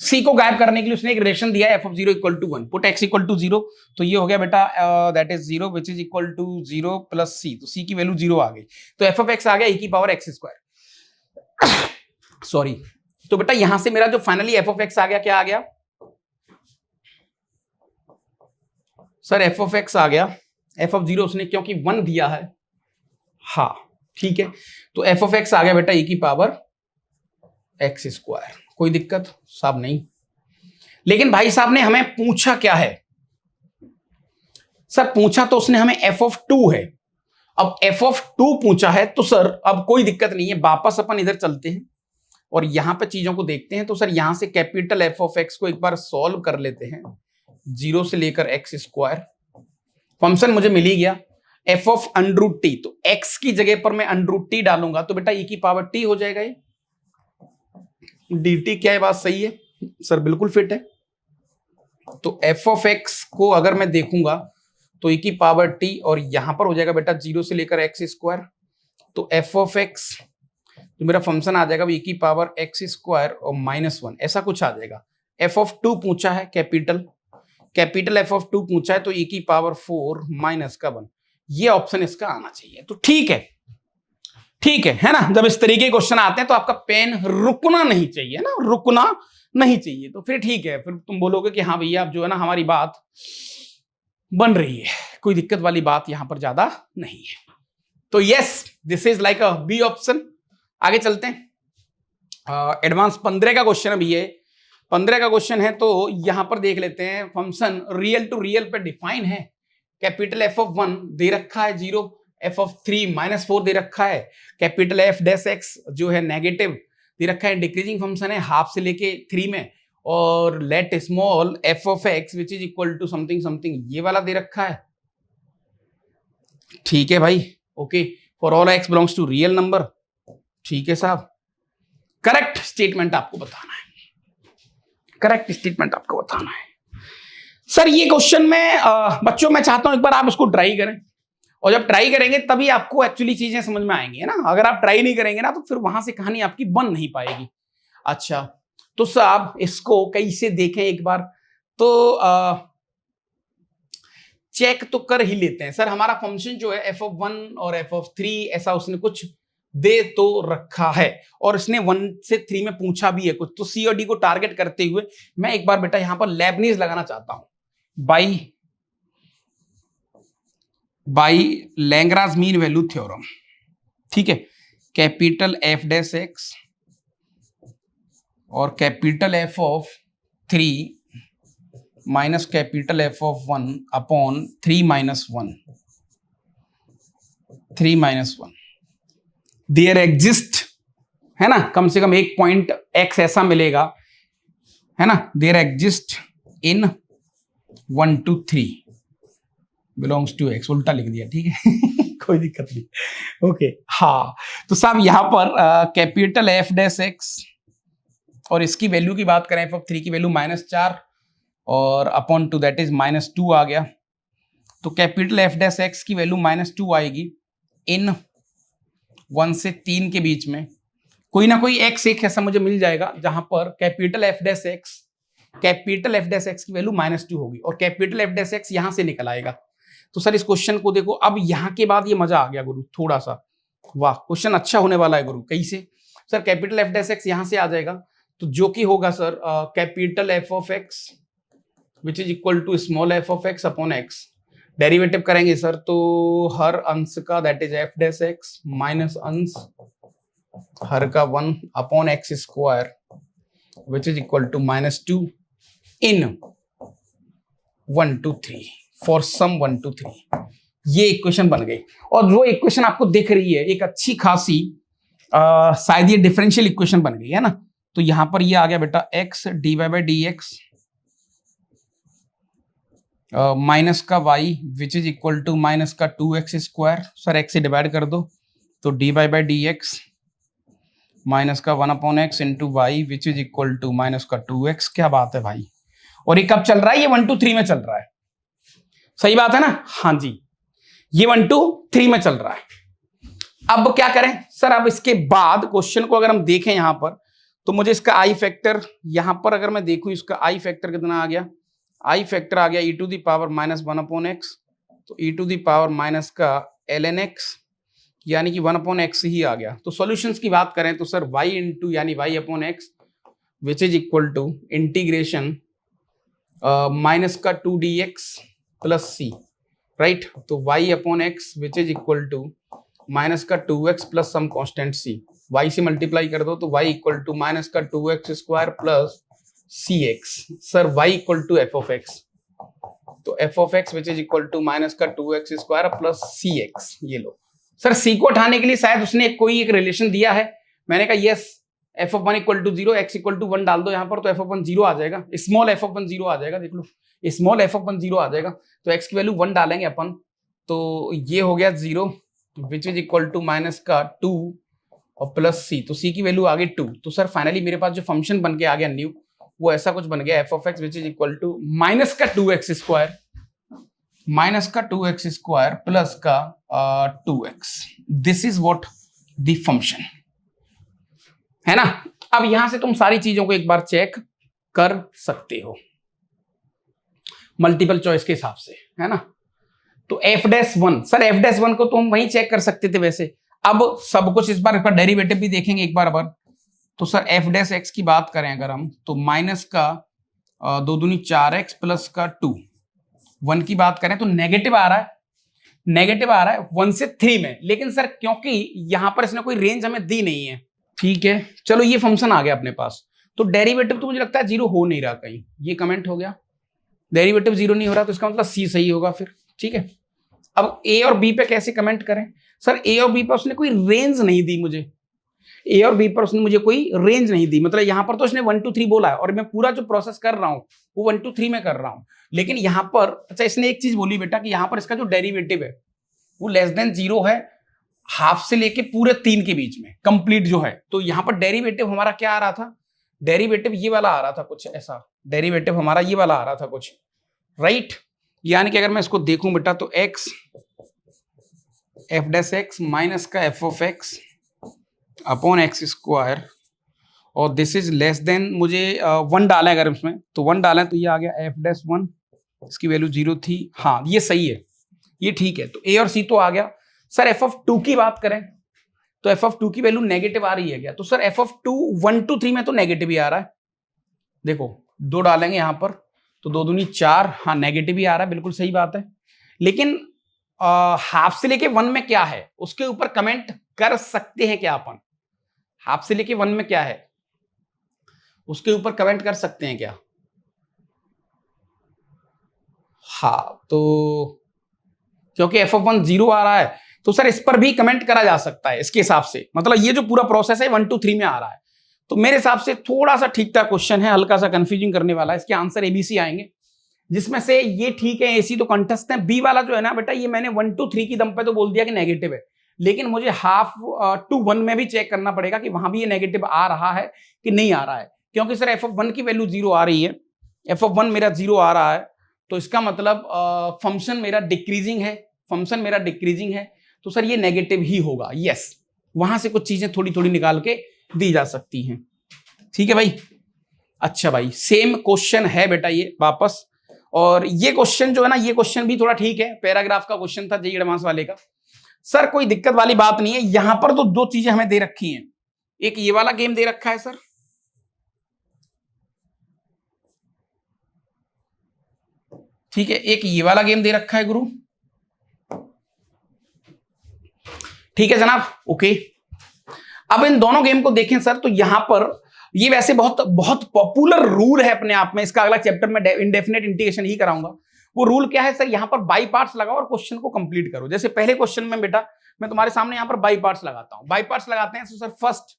c को गायब करने के लिए उसने एक रिलेशन दिया f of 0 equal to 1 put x equal to 0, तो ये हो गया बेटा that is 0 which is equal to 0 plus c, तो c की वैल्यू 0 आ गई तो एफ ऑफ एक्स आ गया e की पावर x स्क्वायर सॉरी। तो बेटा यहां से मेरा जो फाइनली एफ ऑफ एक्स आ गया, क्या आ गया सर एफ ऑफ एक्स आ गया एफ ऑफ 0 उसने क्योंकि 1 दिया है, हाँ ठीक है तो एफ ऑफ एक्स आ गया बेटा e की पावर एक्स स्क्वायर। कोई दिक्कत साहब नहीं, लेकिन भाई साहब ने हमें पूछा क्या है सर, पूछा तो उसने हमें एफ ऑफ 2 है। अब एफ ऑफ 2 पूछा है तो सर अब कोई दिक्कत नहीं है, वापस अपन इधर चलते हैं और यहां पे चीजों को देखते हैं। तो सर यहां से कैपिटल एफ ऑफ एक्स को एक बार सॉल्व कर लेते हैं 0 से लेकर एक्स स्क्वायर। फंक्शन मुझे मिल ही गया एफ ऑफ अंडरूट टी, तो एक्स की जगह पर मैं अंडरूट टी डालूंगा तो बेटा e की पावर टी हो जाएगा ये dt। क्या है बात सही है सर, बिल्कुल फिट है। तो एफ ऑफ एक्स को अगर मैं देखूंगा तो e की पावर t और यहां पर हो जाएगा बेटा 0 से लेकर एक्स स्क्वायर, तो एफ ऑफ एक्स जो मेरा फंक्शन आ जाएगा e की पावर एक्स स्क्वायर और -1 ऐसा कुछ आ जाएगा। एफ ऑफ 2 पूछा है कैपिटल एफ ऑफ 2 पूछा है तो e की पावर 4 माइनस का 1, ये ऑप्शन इसका आना चाहिए। तो ठीक है ना। जब इस तरीके के क्वेश्चन आते हैं तो आपका पेन रुकना नहीं चाहिए ना, रुकना नहीं चाहिए। तो फिर ठीक है, फिर तुम बोलोगे कि हाँ भैया अब जो है ना हमारी बात बन रही है, कोई दिक्कत वाली बात यहां पर ज्यादा नहीं है। तो yes this is like a B option. आगे चलते हैं। एडवांस 15 का क्वेश्चन है ये 15 का क्वेश्चन है तो यहां पर देख लेते हैं। फंक्शन रियल टू रियल पे डिफाइन है, कैपिटल एफ ऑफ 1 दे रखा है 0, एफ ऑफ 3 -4 दे रखा है, कैपिटल एफ डैश एक्स जो है नेगेटिव दे रखा है, डिक्रीजिंग फंक्शन है हाफ से लेके 3 में, और let small f of x which is equal to something something, ये वाला दे रखा है, ठीक है भाई, okay, for all x belongs to real number, ठीक है साहब, करेक्ट स्टेटमेंट आपको बताना है, करेक्ट स्टेटमेंट आपको बताना है। सर ये क्वेश्चन में बच्चों मैं चाहता हूं एक बार आप इसको ट्राई करें, और जब ट्राई करेंगे तभी आपको एक्चुअली चीजें समझ में आएंगी, है ना, अगर आप ट्राई नहीं करेंगे ना तो फिर वहां से कहानी आपकी बन नहीं पाएगी। अच्छा तो साहब इसको कैसे देखें एक बार, तो चेक तो कर ही लेते हैं। सर हमारा फंक्शन जो है f(1) और f(3) ऐसा उसने कुछ दे तो रखा है, और इसने 1 से 3 में पूछा भी है कुछ, तो सी और डी को टारगेट करते हुए मैं एक बार बेटा यहां पर लेबनीज लगाना चाहता हूं, by Lagrange mean value theorem, ठीक है, कैपिटल एफ डैश एक्स और capital F of 3 minus capital F of 1 upon 3 minus 1 there exist, है ना, कम से कम एक पॉइंट एक्स ऐसा मिलेगा, है ना, there exist in 1 to 3 belongs to x, उल्टा लिख दिया, ठीक है कोई दिक्कत नहीं, ओके हाँ, तो साहब यहां पर कैपिटल एफ डैश एक्स और इसकी वैल्यू की बात करें, एफ ऑफ 3 की वैल्यू -4 और अपॉन टू दैट इज -2 आ गया, तो कैपिटल एफ डैश एक्स की वैल्यू -2 आएगी इन 1 से 3 के बीच में, कोई ना कोई एक्स एक ऐसा मुझे मिल जाएगा जहां पर कैपिटल एफ डैश एक्स की वैल्यू -2 होगी, और कैपिटल एफ डैश एक्स यहां से निकल आएगा। तो सर इस क्वेश्चन को देखो, अब यहां के बाद ये मजा आ गया गुरु थोड़ा सा, वाह क्वेश्चन अच्छा होने वाला है गुरु, कैसे sir, capital f dash x यहां से आ जाएगा, तो जो कि होगा sir capital F of x which is equal to small f of x upon x, derivative करेंगे सर तो हर अंश का that is f dash x minus अंश हर का 1 upon x square which is equal to -2 in 1 to 3 for some 1 to 3, ये equation बन गई। और जो इक्वेशन आपको दिख रही है एक अच्छी खासी शायद ये डिफरेंशियल इक्वेशन बन गई है ना, तो यहां पर ये आ गया बेटा x dy/dx माइनस का y which is equal to minus का 2x स्क्वायर, सर x से डिवाइड कर दो तो dy/dx माइनस का 1 upon x into y which is equal to minus का 2x, क्या बात है भाई, और ये कब चल रहा है, ये 1 to 3 में चल रहा है, सही बात है ना, हाँ जी ये 1 to 3 में चल रहा है। अब क्या करें सर, अब इसके बाद क्वेश्चन को अगर हम देखें यहां पर, तो मुझे इसका आई फैक्टर यहां पर अगर मैं देखूं, इसका आई फैक्टर कितना आ गया, आई फैक्टर आ गया e to the power -1 upon x, तो e to the power minus का ln x यानी कि 1 अपॉन एक्स ही आ गया। तो सॉल्यूशंस की बात करें तो सर y इंटू यानी y upon x which is equal to integration minus का 2dx प्लस सी, राइट, तो y upon x which is equal to minus का 2x plus some constant c, y से multiply कर दो तो y equal to minus का 2x square plus cx, sir y equal to f of x, तो f of x which is equal to minus का 2x square plus cx, ये लो sir c को उठाने के लिए शायद उसने कोई एक रिलेशन दिया है, मैंने कहा yes f of 1 equal to 0 x equal to 1 डाल दो यहाँ पर, तो f ऑफ 1 0 आ जाएगा, स्मॉल f ऑफ 1 0 आ जाएगा, देख लो स्मॉल f ऑफ 1 0 आ जाएगा, तो x की वैल्यू 1 डालेंगे अपन, तो ये हो गया 0 which is equal to minus का 2 और प्लस c, तो c की वैल्यू आ गई 2, तो सर फाइनली मेरे पास जो फंक्शन बन के आ गया न्यू, वो ऐसा कुछ बन गया f of x which is equal to minus का 2x स्क्वायर प्लस का 2x, this is what the function है ना। अब यहां से तुम सारी चीजों को एक बार चेक कर सकते हो मल्टीपल चॉइस के हिसाब से, है ना, तो f'1 सर f'1 को तो हम वहीं चेक कर सकते थे वैसे, अब सब कुछ इस बार डेरिवेटिव भी देखेंगे एक बार, तो सर f' की बात करें अगर हम, तो माइनस का 2 दूनी 4x प्लस का 2, 1 की बात करें तो नेगेटिव आ रहा है 1 से 3 में, लेकिन सर क्योंकि यहां पर इसने कोई रेंज हमें दी नहीं है, ठीक है, चलो ये फंक्शन आ गया अपने पास, तो डेरिवेटिव तो मुझे लगता है 0 हो नहीं रहा कहीं, ये कमेंट हो गया, डेरिवेटिव 0 नहीं हो रहा तो इसका मतलब C सही होगा फिर, ठीक है। अब A और B पे कैसे कमेंट करें, सर A और B पे उसने कोई रेंज नहीं दी मुझे, ए और बी पर उसने मुझे कोई रेंज नहीं दी, मतलब यहाँ पर तो उसने 1 2 3 बोला है और मैं पूरा जो प्रोसेस कर रहा हूँ वो 1 2 3 में कर रहा हूँ, लेकिन यहाँ पर अच्छा इसने एक चीज बोली बेटा कि यहाँ पर इसका जो डेरिवेटिव है वो लेस देन 0 है हाफ से लेके पूरे 3 के बीच में कंप्लीट जो है, तो यहाँ पर डेरिवेटिव हमारा क्या आ रहा था, डेरिवेटिव ये वाला आ रहा था कुछ ऐसा, डेरिवेटिव हमारा ये वाला आ रहा था कुछ, राइट। यानी कि अगर मैं इसको देखूं बेटा तो x F dash x minus का F of x upon x square और दिस इज लेस देन, मुझे 1 डाला है अगर इसमें तो 1 डाला है तो ये आ गया एफ डैश 1, इसकी वैल्यू 0 थी, हाँ ये सही है, ये ठीक है। तो ए और सी तो आ गया। सर एफ ऑफ 2 की बात करें तो एफ ऑफ 2 की वैल्यू नेगेटिव आ रही है क्या, तो सर एफ ऑफ 2 1 2 3 में तो नेगेटिव ही आ रहा है, देखो 2 डालेंगे यहां पर तो 2 दूनी 4, हाँ नेगेटिव ही आ रहा है, बिल्कुल सही बात है। लेकिन हाफ से लेके 1 में क्या है उसके ऊपर कमेंट कर सकते हैं क्या अपन, हाफ से लेके 1 में क्या है उसके ऊपर कमेंट कर सकते हैं क्या, हाँ तो क्योंकि एफ ऑफ 1 0 आ रहा है तो सर इस पर भी कमेंट करा जा सकता है इसके हिसाब से, मतलब ये जो पूरा प्रोसेस है 1 2 3 में आ रहा है, तो मेरे हिसाब से थोड़ा सा ठीक ठाक क्वेश्चन है, हल्का सा कंफ्यूजिंग करने वाला है, इसके आंसर एबीसी आएंगे जिसमें से ये ठीक है, एसी तो कंटेस्ट है, बी वाला जो है ना बेटा ये मैंने 1 2 3 की दम पे तो बोल दिया कि नेगेटिव है, लेकिन मुझे हाफ टू 1 में भी चेक करना पड़ेगा कि वहां भी ये नेगेटिव आ रहा है कि नहीं आ रहा है, क्योंकि सर एफ ऑफ 1 की वैल्यू 0 आ रही है, एफ ऑफ 1 मेरा 0 आ रहा है तो इसका मतलब फंक्शन मेरा डिक्रीजिंग है, फंक्शन मेरा डिक्रीजिंग है तो सर ये नेगेटिव ही होगा, यस। वहां से कुछ चीजें थोड़ी थोड़ी निकाल के दी जा सकती हैं, ठीक है भाई। अच्छा भाई सेम क्वेश्चन है बेटा ये वापस, और ये क्वेश्चन जो है ना ये क्वेश्चन भी थोड़ा ठीक है, पैराग्राफ का क्वेश्चन था जेईई एडवांस वाले का। सर कोई दिक्कत वाली बात नहीं है, यहां पर तो 2 चीजें हमें दे रखी हैं, एक ये वाला गेम दे रखा है सर, ठीक है, एक ये वाला गेम दे रखा है गुरु, ठीक है जनाब, ओके। अब इन दोनों गेम को देखें सर तो यहां पर ये वैसे बहुत बहुत पॉपुलर रूल है अपने आप में, इसका अगला चैप्टर में इंडेफिनेट इंटीग्रेशन ही कराऊंगा। वो रूल क्या है सर, यहां पर बाई पार्ट्स लगाओ और क्वेश्चन को कंप्लीट करो। जैसे पहले क्वेश्चन में बेटा मैं तुम्हारे सामने यहां पर बाई पार्ट्स लगाता हूं, बाई पार्ट्स लगाते हैं तो sir first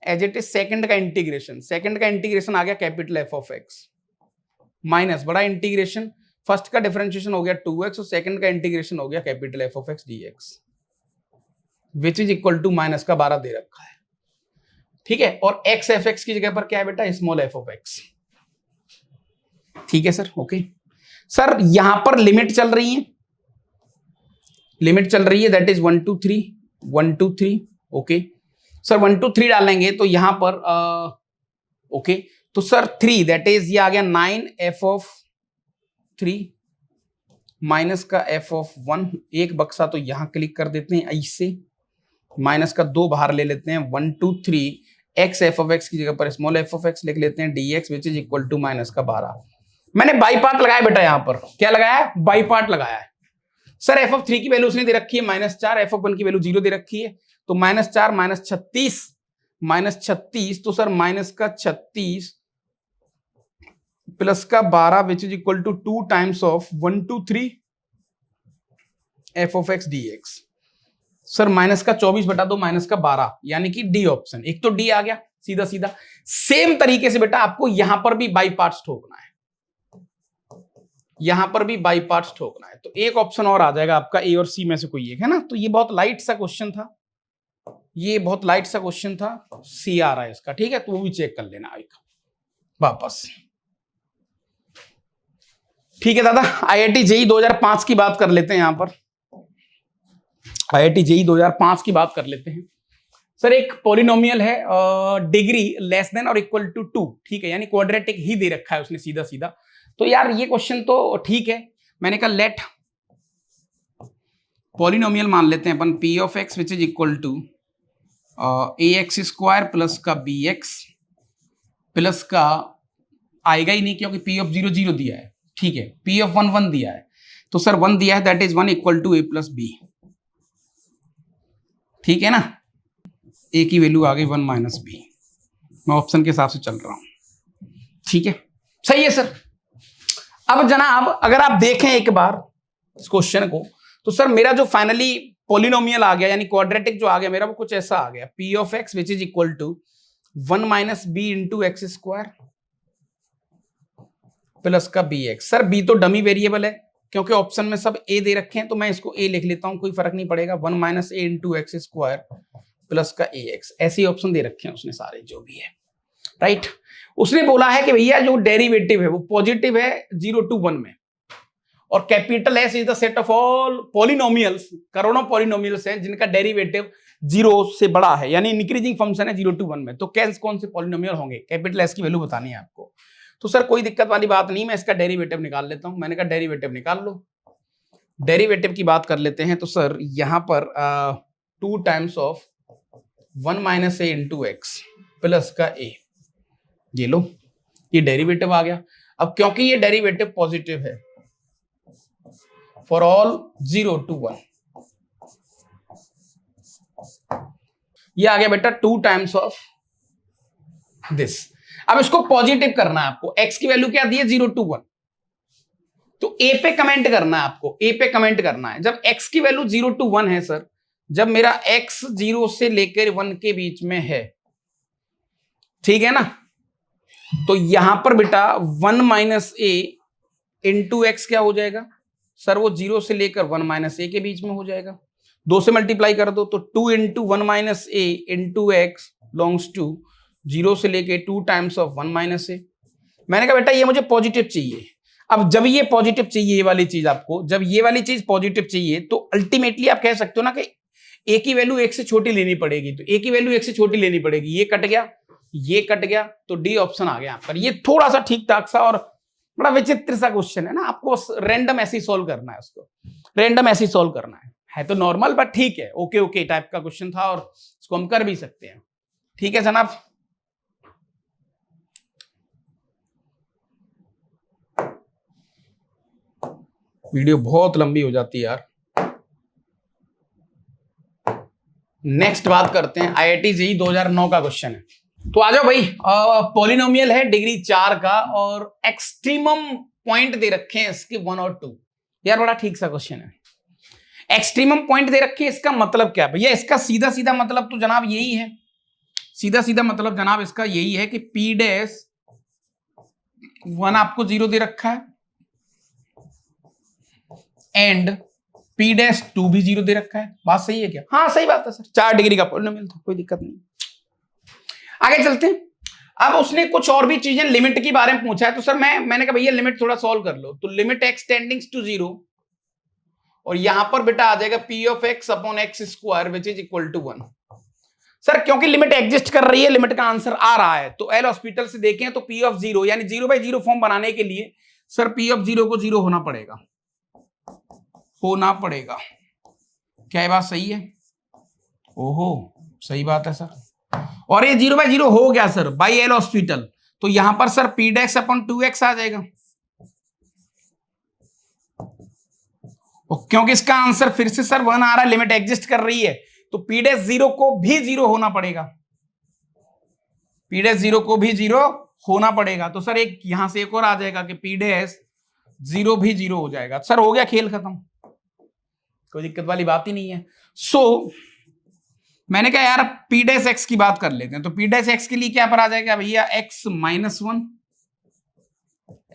as it is second का इंटीग्रेशन, सेकंड का इंटीग्रेशन आ गया capital F of X minus बड़ा इंटीग्रेशन, फर्स्ट का डिफरेंशिएशन हो गया 2x और सेकंड का इंटीग्रेशन हो गया capital F of X dx which is equal to minus का 12 दे रखा है, ठीक है, और एक्स एफ एक्स की जगह पर क्या है बेटा स्मॉल एफ ऑफ एक्स, ठीक है सर, ओके। सर यहां पर लिमिट चल रही है, लिमिट चल रही है दैट इज 1 2 3 1 2 3, ओके। सर 1 2 3 डालेंगे तो यहां पर ओके तो सर 3 दैट इज ये आ गया 9 एफ ऑफ 3 माइनस का एफ ऑफ 1, एक बक्सा तो यहां क्लिक कर देते हैं ऐसे, माइनस का 2 बाहर ले लेते हैं, 1 2 3 एक्स एफ ऑफ एक्स की जगह पर स्मॉल एफ ऑफ एक्स लिख लेते हैं dx which is equal to minus का 12। मैंने बाई पार्ट लगाया बेटा, यहां पर क्या लगाया है, बाई पार्ट लगाया है। सर एफ ऑफ 3 की वैल्यू उसने दे रखी है -4, एफ ऑफ 1 की वैल्यू 0 दे रखी है, तो -4 -36 तो सर माइनस का 36 प्लस का 12 which is equal to 2 times of 1 2 3 F of X dx। Sir minus का 24 बटा 2 माइनस का 12 यानी कि डी ऑप्शन, एक तो डी आ गया सीधा सीधा। सेम तरीके से बेटा आपको यहां पर भी बाई पार्ट्स ठोकना है, यहां पर भी बाई पार्ट्स ठोकना है, तो एक ऑप्शन और आ जाएगा आपका ए और सी में से कोई एक, है ना। तो ये बहुत लाइट सा क्वेश्चन था, ये बहुत लाइट सा क्वेश्चन था, सी आ रहा है इसका, ठीक है, तो वो भी चेक कर लेना एक वापस, ठीक है दादा। आईआईटी जेईई 2005 की बात कर लेते हैं, यहां पर आईआईटी जेईई 2005 की बात कर लेते हैं। सर एक पॉलिनोमियल है डिग्री लेस देन और इक्वल टू 2, ठीक है, यानी क्वाड्रेटिक ही दे रखा है उसने सीधा सीधा। तो यार ये क्वेश्चन तो ठीक है, मैंने कहा लेट पॉलिनोमियल मान लेते हैं अपन P of x which is equal to A x square plus का बी एक्स प्लस का आएगा ही नहीं क्योंकि पी ऑफ 0 0 दिया है, ठीक है, पी ऑफ 1 1 दिया है, तो सर 1 दिया है that is 1 equal to A plus B, ठीक है ना, ए की वैल्यू आ गई 1 माइनस बी, मैं ऑप्शन के हिसाब से चल रहा हूं, ठीक है, सही है सर। अब जनाब अगर आप देखें एक बार इस क्वेश्चन को तो सर मेरा जो फाइनली पॉलिनोमियल आ गया, यानी क्वाड्रेटिक जो आ गया मेरा वो कुछ ऐसा आ गया, p ऑफ x which is equal to 1 minus B into X square plus का bx। सर b तो डमी वेरिएबल है क्योंकि ऑप्शन में सब a दे रखे हैं, तो मैं इसको a लिख लेता हूं, कोई फर्क नहीं पड़ेगा। 1 minus A into X square plus का ax, ऐसे ही ऑप्शन दे रखे हैं उसने सारे जो भी है, राइट। उसने बोला है कि भैया जो डेरिवेटिव है वो पॉजिटिव है 0 to 1 में, और capital S is the set of all polynomials, करोड़ों पॉलिनोमियल्स हैं जिनका डेरिवेटिव 0 से बड़ा है, यानी इंक्रीजिंग फंक्शन है 0 to 1 में। तो कौन से पॉलिनोमियल होंगे, कैपिटल एस की वैल्यू बतानी है आपको। तो सर कोई दिक्कत वाली बात नहीं, मैं इसका डेरिवेटिव निकाल लेता हूं। मैंने कहा डेरिवेटिव निकाल लो। डेरिवेटिव की बात कर लेते हैं, तो सर यहां पर 2 times of 1 minus A into x plus का ए, ये लो, ये डेरिवेटिव आ गया। अब क्योंकि ये डेरिवेटिव पॉजिटिव है फॉर ऑल 0 to 1, ये आ गया बेटा 2 टाइम्स ऑफ दिस। अब इसको पॉजिटिव करना है आपको, x की वैल्यू क्या दी है 0 to 1, तो a पे कमेंट करना है आपको, a पे कमेंट करना है। जब x की वैल्यू 0 to 1 है सर, जब मेरा x 0 से लेकर 1 के बीच में है, ठीक है ना, तो यहां पर बेटा 1 माइनस ए इंटू एक्स क्या हो जाएगा सर, वो 0 से लेकर 1 माइनस ए के बीच में हो जाएगा। 2 से मल्टीप्लाई कर दो तो 2 into 1 minus A into X belongs to 0 से लेके 2 टाइम्स ऑफ 1 माइनस ए। मैंने कहा बेटा ये मुझे पॉजिटिव चाहिए। अब जब ये पॉजिटिव चाहिए, ये वाली चीज आपको, जब ये वाली चीज पॉजिटिव चाहिए, तो अल्टीमेटली आप कह सकते हो ना कि ए की वैल्यू 1 से छोटी लेनी पड़ेगी, तो ए की वैल्यू 1 से छोटी लेनी पड़ेगी। ये कट गया, ये कट गया, तो डी ऑप्शन आ गया यहाँ पर। ये थोड़ा सा ठीक ठाक सा और बड़ा विचित्र सा क्वेश्चन है ना, आपको रैंडम ऐसे ही सोल्व करना है, उसको रैंडम ऐसे ही सोल्व करना है तो नॉर्मल बट ठीक है, ओके ओके टाइप का क्वेश्चन था और इसको हम कर भी सकते हैं। ठीक है जनाब, वीडियो बहुत लंबी हो जाती है यार। नेक्स्ट बात करते हैं, IIT JEE 2009 का क्वेश्चन है, तो आ जाओ भाई। पॉलिनोमियल है डिग्री 4 का और एक्सट्रीमम पॉइंट दे रखे हैं इसके 1 और 2। यार बड़ा ठीक सा क्वेश्चन है। एक्सट्रीमम पॉइंट दे रखे हैं, इसका मतलब क्या भैया, इसका सीधा सीधा मतलब तो जनाब यही है, सीधा सीधा मतलब जनाब इसका यही है कि P डैश 1 आपको 0 दे रखा है एंड P डैश 2 भी 0 दे रखा है। बात सही है क्या? हाँ सही बात है सर, 4 डिग्री का पॉलिनोमियल था, कोई दिक्कत नहीं। आगे चलते हैं। अब उसने कुछ और भी चीजें लिमिट के बारे में पूछा है, तो सर मैंने कहा भैया लिमिट थोड़ा सॉल्व कर लो। तो लिमिट x टेंडिंग्स टू 0 और यहां पर बेटा आ जाएगा p ऑफ x upon x square which is equal to 1। Sir क्योंकि लिमिट एग्जिस्ट कर रही है, लिमिट का आंसर आ रहा है, तो एल हॉस्पिटल से देखें तो p ऑफ 0 यानी 0/0 फॉर्म बनाने के लिए सर p ऑफ 0 को 0 होना पड़ेगा, होना पड़ेगा। क्या ये बात सही है? ओहो सही बात है सर। और ये 0/0 हो गया सर बाई एल हॉस्पिटल, तो यहां पर sir p dash upon 2x आ जाएगा। और क्योंकि इसका आंसर फिर से सर 1 आ रहा है, लिमिट एग्जिस्ट कर रही है, तो p डैश 0 को भी 0 होना पड़ेगा, p डैश 0 को भी 0 होना पड़ेगा। तो सर एक यहां से एक और आ जाएगा कि p डैश 0 भी 0 हो जाएगा। सर हो गया खेल खत्म, कोई दिक्कत वाली बात ही नहीं है। सो मैंने कहा यार p डैश x की बात कर लेते हैं, तो p डैश x के लिए क्या पर आ जाएगा भैया, x माइनस 1,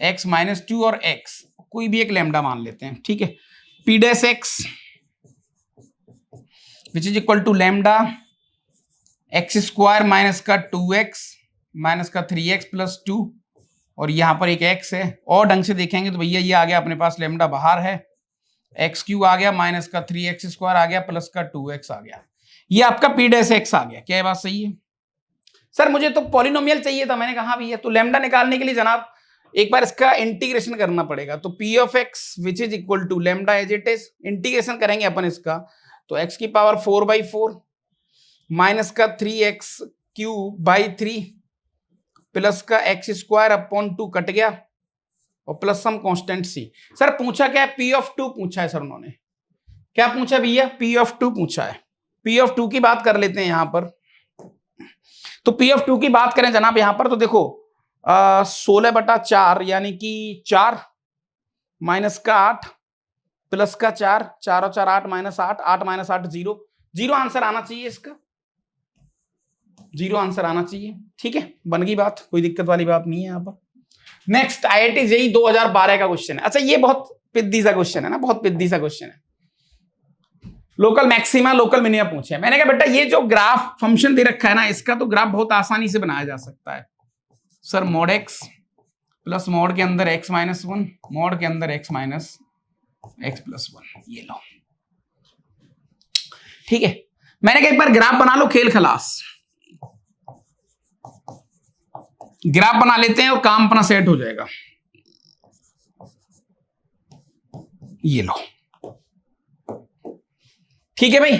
x माइनस 2 और x कोई भी एक लैम्डा मान लेते हैं, ठीक है। p dash x which is equal to lambda X square minus का 2x माइनस का 3x प्लस 2, और यहां पर एक x है। और ढंग से देखेंगे तो भैया ये आ गया अपने पास लैम्डा बाहर है, एक्स क्यू आ गया माइनस का 3x स्क्वायर आ गया प्लस का 2x आ गया, ये आपका p डैश x आ गया। क्या ये बात सही है? सर मुझे तो पॉलिनोमियल चाहिए था। मैंने कहा भैया तो लैम्डा निकालने के लिए जनाब एक बार इसका इंटीग्रेशन करना पड़ेगा, तो p ऑफ x which is equal to lambda as it is, integration करेंगे अपन इसका, तो x की पावर 4/4 माइनस का 3x क्यूब बाई 3 प्लस का x स्क्वायर अपॉन 2 कट गया और plus some constant c। Sir पूछा क्या है? p ऑफ 2 पूछा है सर उन्होंने। क्या पूछा भैया? p ऑफ 2 पूछा है। p ऑफ 2 की बात कर लेते हैं यहां पर, तो p ऑफ 2 की बात करें जनाब यहां पर, तो देखो 16/4 यानी कि 4 माइनस का 8 प्लस का 4, 4 और 4 8 माइनस 8, 8 माइनस 8 0, 0 आंसर आना चाहिए इसका, 0 आंसर आना चाहिए। ठीक है, बन गई बात, कोई दिक्कत वाली बात नहीं है यहाँ पर। नेक्स्ट IIT JEE 2012 का क्वेश्चन है। अच्छा ये बहुत पिद्दी सा क्वेश्चन है ना, बहुत पिद्दी सा क्वेश्चन है। लोकल मैक्सिमा लोकल मिनिमम पूछे। मैंने कहा बेटा ये जो ग्राफ फंक्शन दे रखा है ना, इसका तो ग्राफ बहुत आसानी से बनाया जा सकता है sir. Mod x plus mod के अंदर x माइनस 1, मॉड के अंदर x माइनस x प्लस 1, ये लो। ठीक है, मैंने कहा एक बार ग्राफ बना लो, खेल खलास। ग्राफ बना लेते हैं और काम अपना सेट हो जाएगा। ये लो, ठीक है भाई।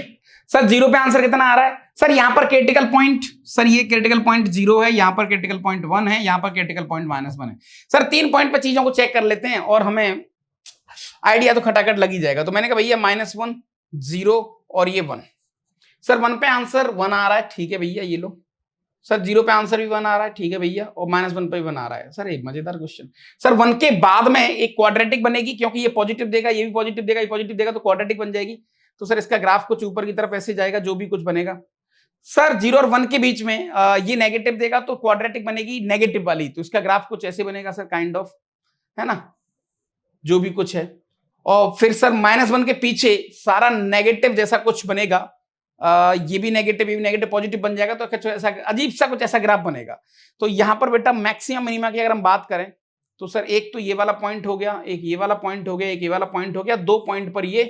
सर 0 पे आंसर कितना आ रहा है सर? यहां पर क्रिटिकल पॉइंट, सर ये क्रिटिकल पॉइंट 0 है, यहां पर क्रिटिकल पॉइंट 1 है, यहां पर क्रिटिकल पॉइंट -1 है। सर 3 पॉइंट पर चीजों को चेक कर लेते हैं और हमें आइडिया तो खटाखट लग ही जाएगा। तो मैंने कहा भैया -1 0 और ये 1। सर 1 पे आंसर 1 आ रहा है, ठीक है भैया ये लो। सर 0 पे आंसर भी 1 आ रहा है, ठीक है भैया, और -1 पे भी 1 आ रहा है। सर एक मजेदार क्वेश्चन। सर 1 के बाद में एक क्वाड्रेटिक बनेगी, क्योंकि ये पॉजिटिव देगा, ये भी पॉजिटिव देगा, ये पॉजिटिव देगा, तो क्वाड्रेटिक बन जाएगी। तो सर इसका ग्राफ कुछ ऊपर की तरफ ऐसे जाएगा, जो भी कुछ बनेगा। सर 0 और 1 के बीच में ये नेगेटिव देगा, तो क्वाड्रेटिक बनेगी नेगेटिव वाली, तो इसका ग्राफ कुछ ऐसे बनेगा सर, काइंड ऑफ, है ना, जो भी कुछ है। और फिर सर -1 के पीछे सारा नेगेटिव जैसा कुछ बनेगा, ये भी नेगेटिव, ये भी नेगेटिव, पॉजिटिव बन जाएगा, तो कुछ ऐसा अजीब सा कुछ ऐसा ग्राफ बनेगा। तो यहां पर बेटा मैक्सिमम मिनिमा की अगर हम बात करें तो सर एक तो ये वाला पॉइंट हो गया, एक ये वाला पॉइंट हो गया, एक ये वाला पॉइंट हो गया, 2 पॉइंट पर ये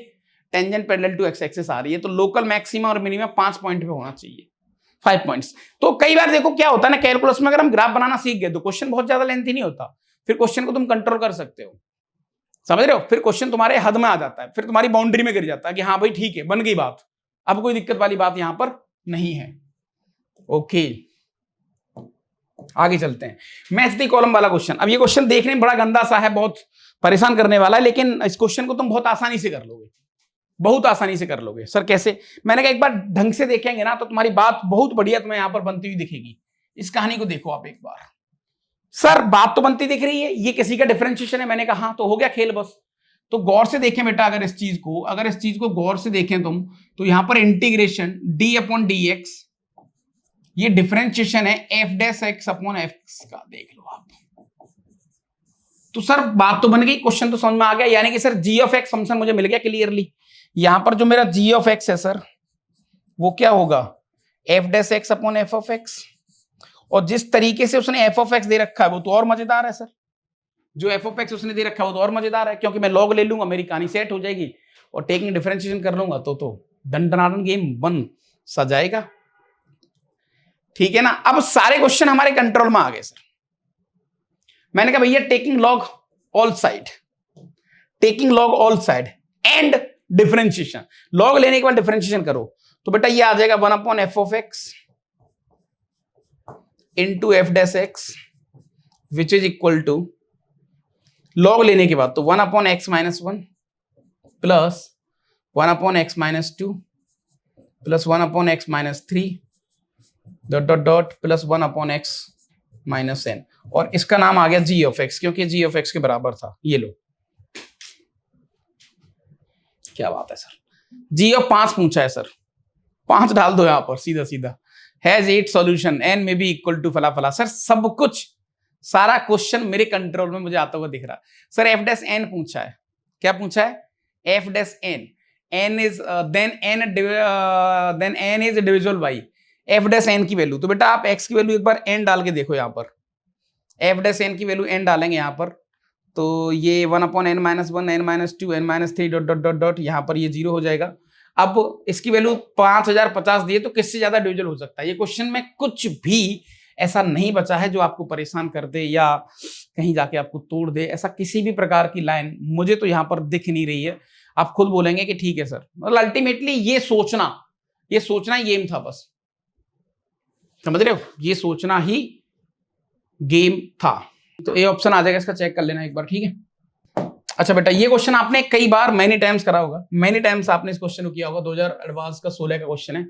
tangent parallel to x axis आ रही है। तो लोकल मैक्सिमा और मिनिमा 5 पॉइंट पे होना चाहिए, 5 पॉइंट्स। तो कई बार देखो क्या होता है ना, कैलकुलस में अगर हम ग्राफ बनाना सीख गए तो क्वेश्चन बहुत ज्यादा लेंथी नहीं होता, फिर क्वेश्चन को तुम कंट्रोल कर सकते हो, समझ रहे हो। फिर क्वेश्चन तुम्हारे हद में आ जाता है, फिर तुम्हारी बाउंड्री में गिर जाता है कि हाँ भाई ठीक है, बन गई बात, अब कोई दिक्कत वाली बात यहां पर नहीं है। ओके, आगे चलते हैं। मैच द कॉलम वाला क्वेश्चन। अब ये क्वेश्चन देखने में बड़ा गंदा सा है, बहुत परेशान करने वाला है, लेकिन इस क्वेश्चन को तुम बहुत आसानी से कर लोगे, बहुत आसानी से कर लोगे। सर कैसे? मैंने कहा एक बार ढंग से देखेंगे ना तो तुम्हारी बात बहुत बढ़िया तुम्हें यहां पर बनती हुई दिखेगी। इस कहानी को देखो आप एक बार। सर बात तो बनती दिख रही है, ये किसी का डिफरेंशिएशन है। मैंने कहा हाँ, तो हो गया खेल बस। तो गौर से देखें बेटा, अगर इस चीज को गौर से देखें तुम, तो यहां पर इंटीग्रेशन d/dx, ये डिफरेंशिएशन है f'(x/x) का, देख लो आप। तो सर बात तो बन गई, क्वेश्चन तो समझ में आ गया, यानी कि सर g(x) फंक्शन मुझे मिल गया क्लियरली। यहां पर जो मेरा g(x) है सर, वो क्या होगा, f'(x/f)। और जिस तरीके से उसने f(x) दे रखा है वो तो और मजेदार है सर। जो f(x) उसने दे रखा है वो तो और मजेदार है, क्योंकि मैं लॉग ले लूंगा, मेरी कहानी सेट हो जाएगी, और टेकिंग डिफरेंशिएशन कर लूंगा तो दंडनादन गेम बन सा जाएगा। ठीक है ना। अब सारे क्वेश्चन हमारे कंट्रोल में आ गए सर। मैंने कहा भैया taking log all side, taking log all side and differentiation. Log लेने के बाद डिफरेंशिएशन करो तो बेटा ये आ जाएगा 1/f(x) into f'(x) which is equal to, log लेने के बाद तो 1/x-1 plus 1/x-2 plus 1/x-3 dot dot dot plus 1/x-n, और इसका नाम आ गया g(x), क्योंकि g(x) के बराबर था। ये लो, क्या बात है सर। g(5) पूछा है सर, 5 डाल दो यहां पर सीधा सीधा। हैज 8 सॉल्यूशन, n में भी इक्वल टू फला फला। सर सब कुछ, सारा क्वेश्चन मेरे कंट्रोल में मुझे आता हुआ दिख रहा। सर f'(n) पूछा है, क्या पूछा है, f'(n), n is then n is divisible by f'(n) की वैल्यू। तो बेटा आप x की वैल्यू एक बार n डाल के देखो, यहां पर f'(n) की वैल्यू n डालेंगे यहां पर, तो ये 1/n-1, n-2, n-3 dot dot dot dot, यहां पर ये 0 हो जाएगा। अब इसकी वैल्यू 5050 दिए, तो किससे ज्यादा डिविजिबल हो सकता है। ये क्वेश्चन में कुछ भी ऐसा नहीं बचा है जो आपको परेशान कर दे या कहीं जाके आपको तोड़ दे। ऐसा किसी भी प्रकार की लाइन मुझे तो यहां पर दिख नहीं रही है। आप खुद बोलेंगे कि ठीक है सर, मतलब अल्टीमेटली ये सोचना गेम था बस, समझ रहे हो, ये सोचना ही गेम था। तो ए ऑप्शन आ जाएगा, इसका चेक कर लेना एक बार, ठीक है। अच्छा बेटा ये क्वेश्चन आपने कई बार मैनी टाइम्स करा होगा, मैनी टाइम्स आपने इस क्वेश्चन को किया होगा। 2000 एडवांस का 16 का क्वेश्चन है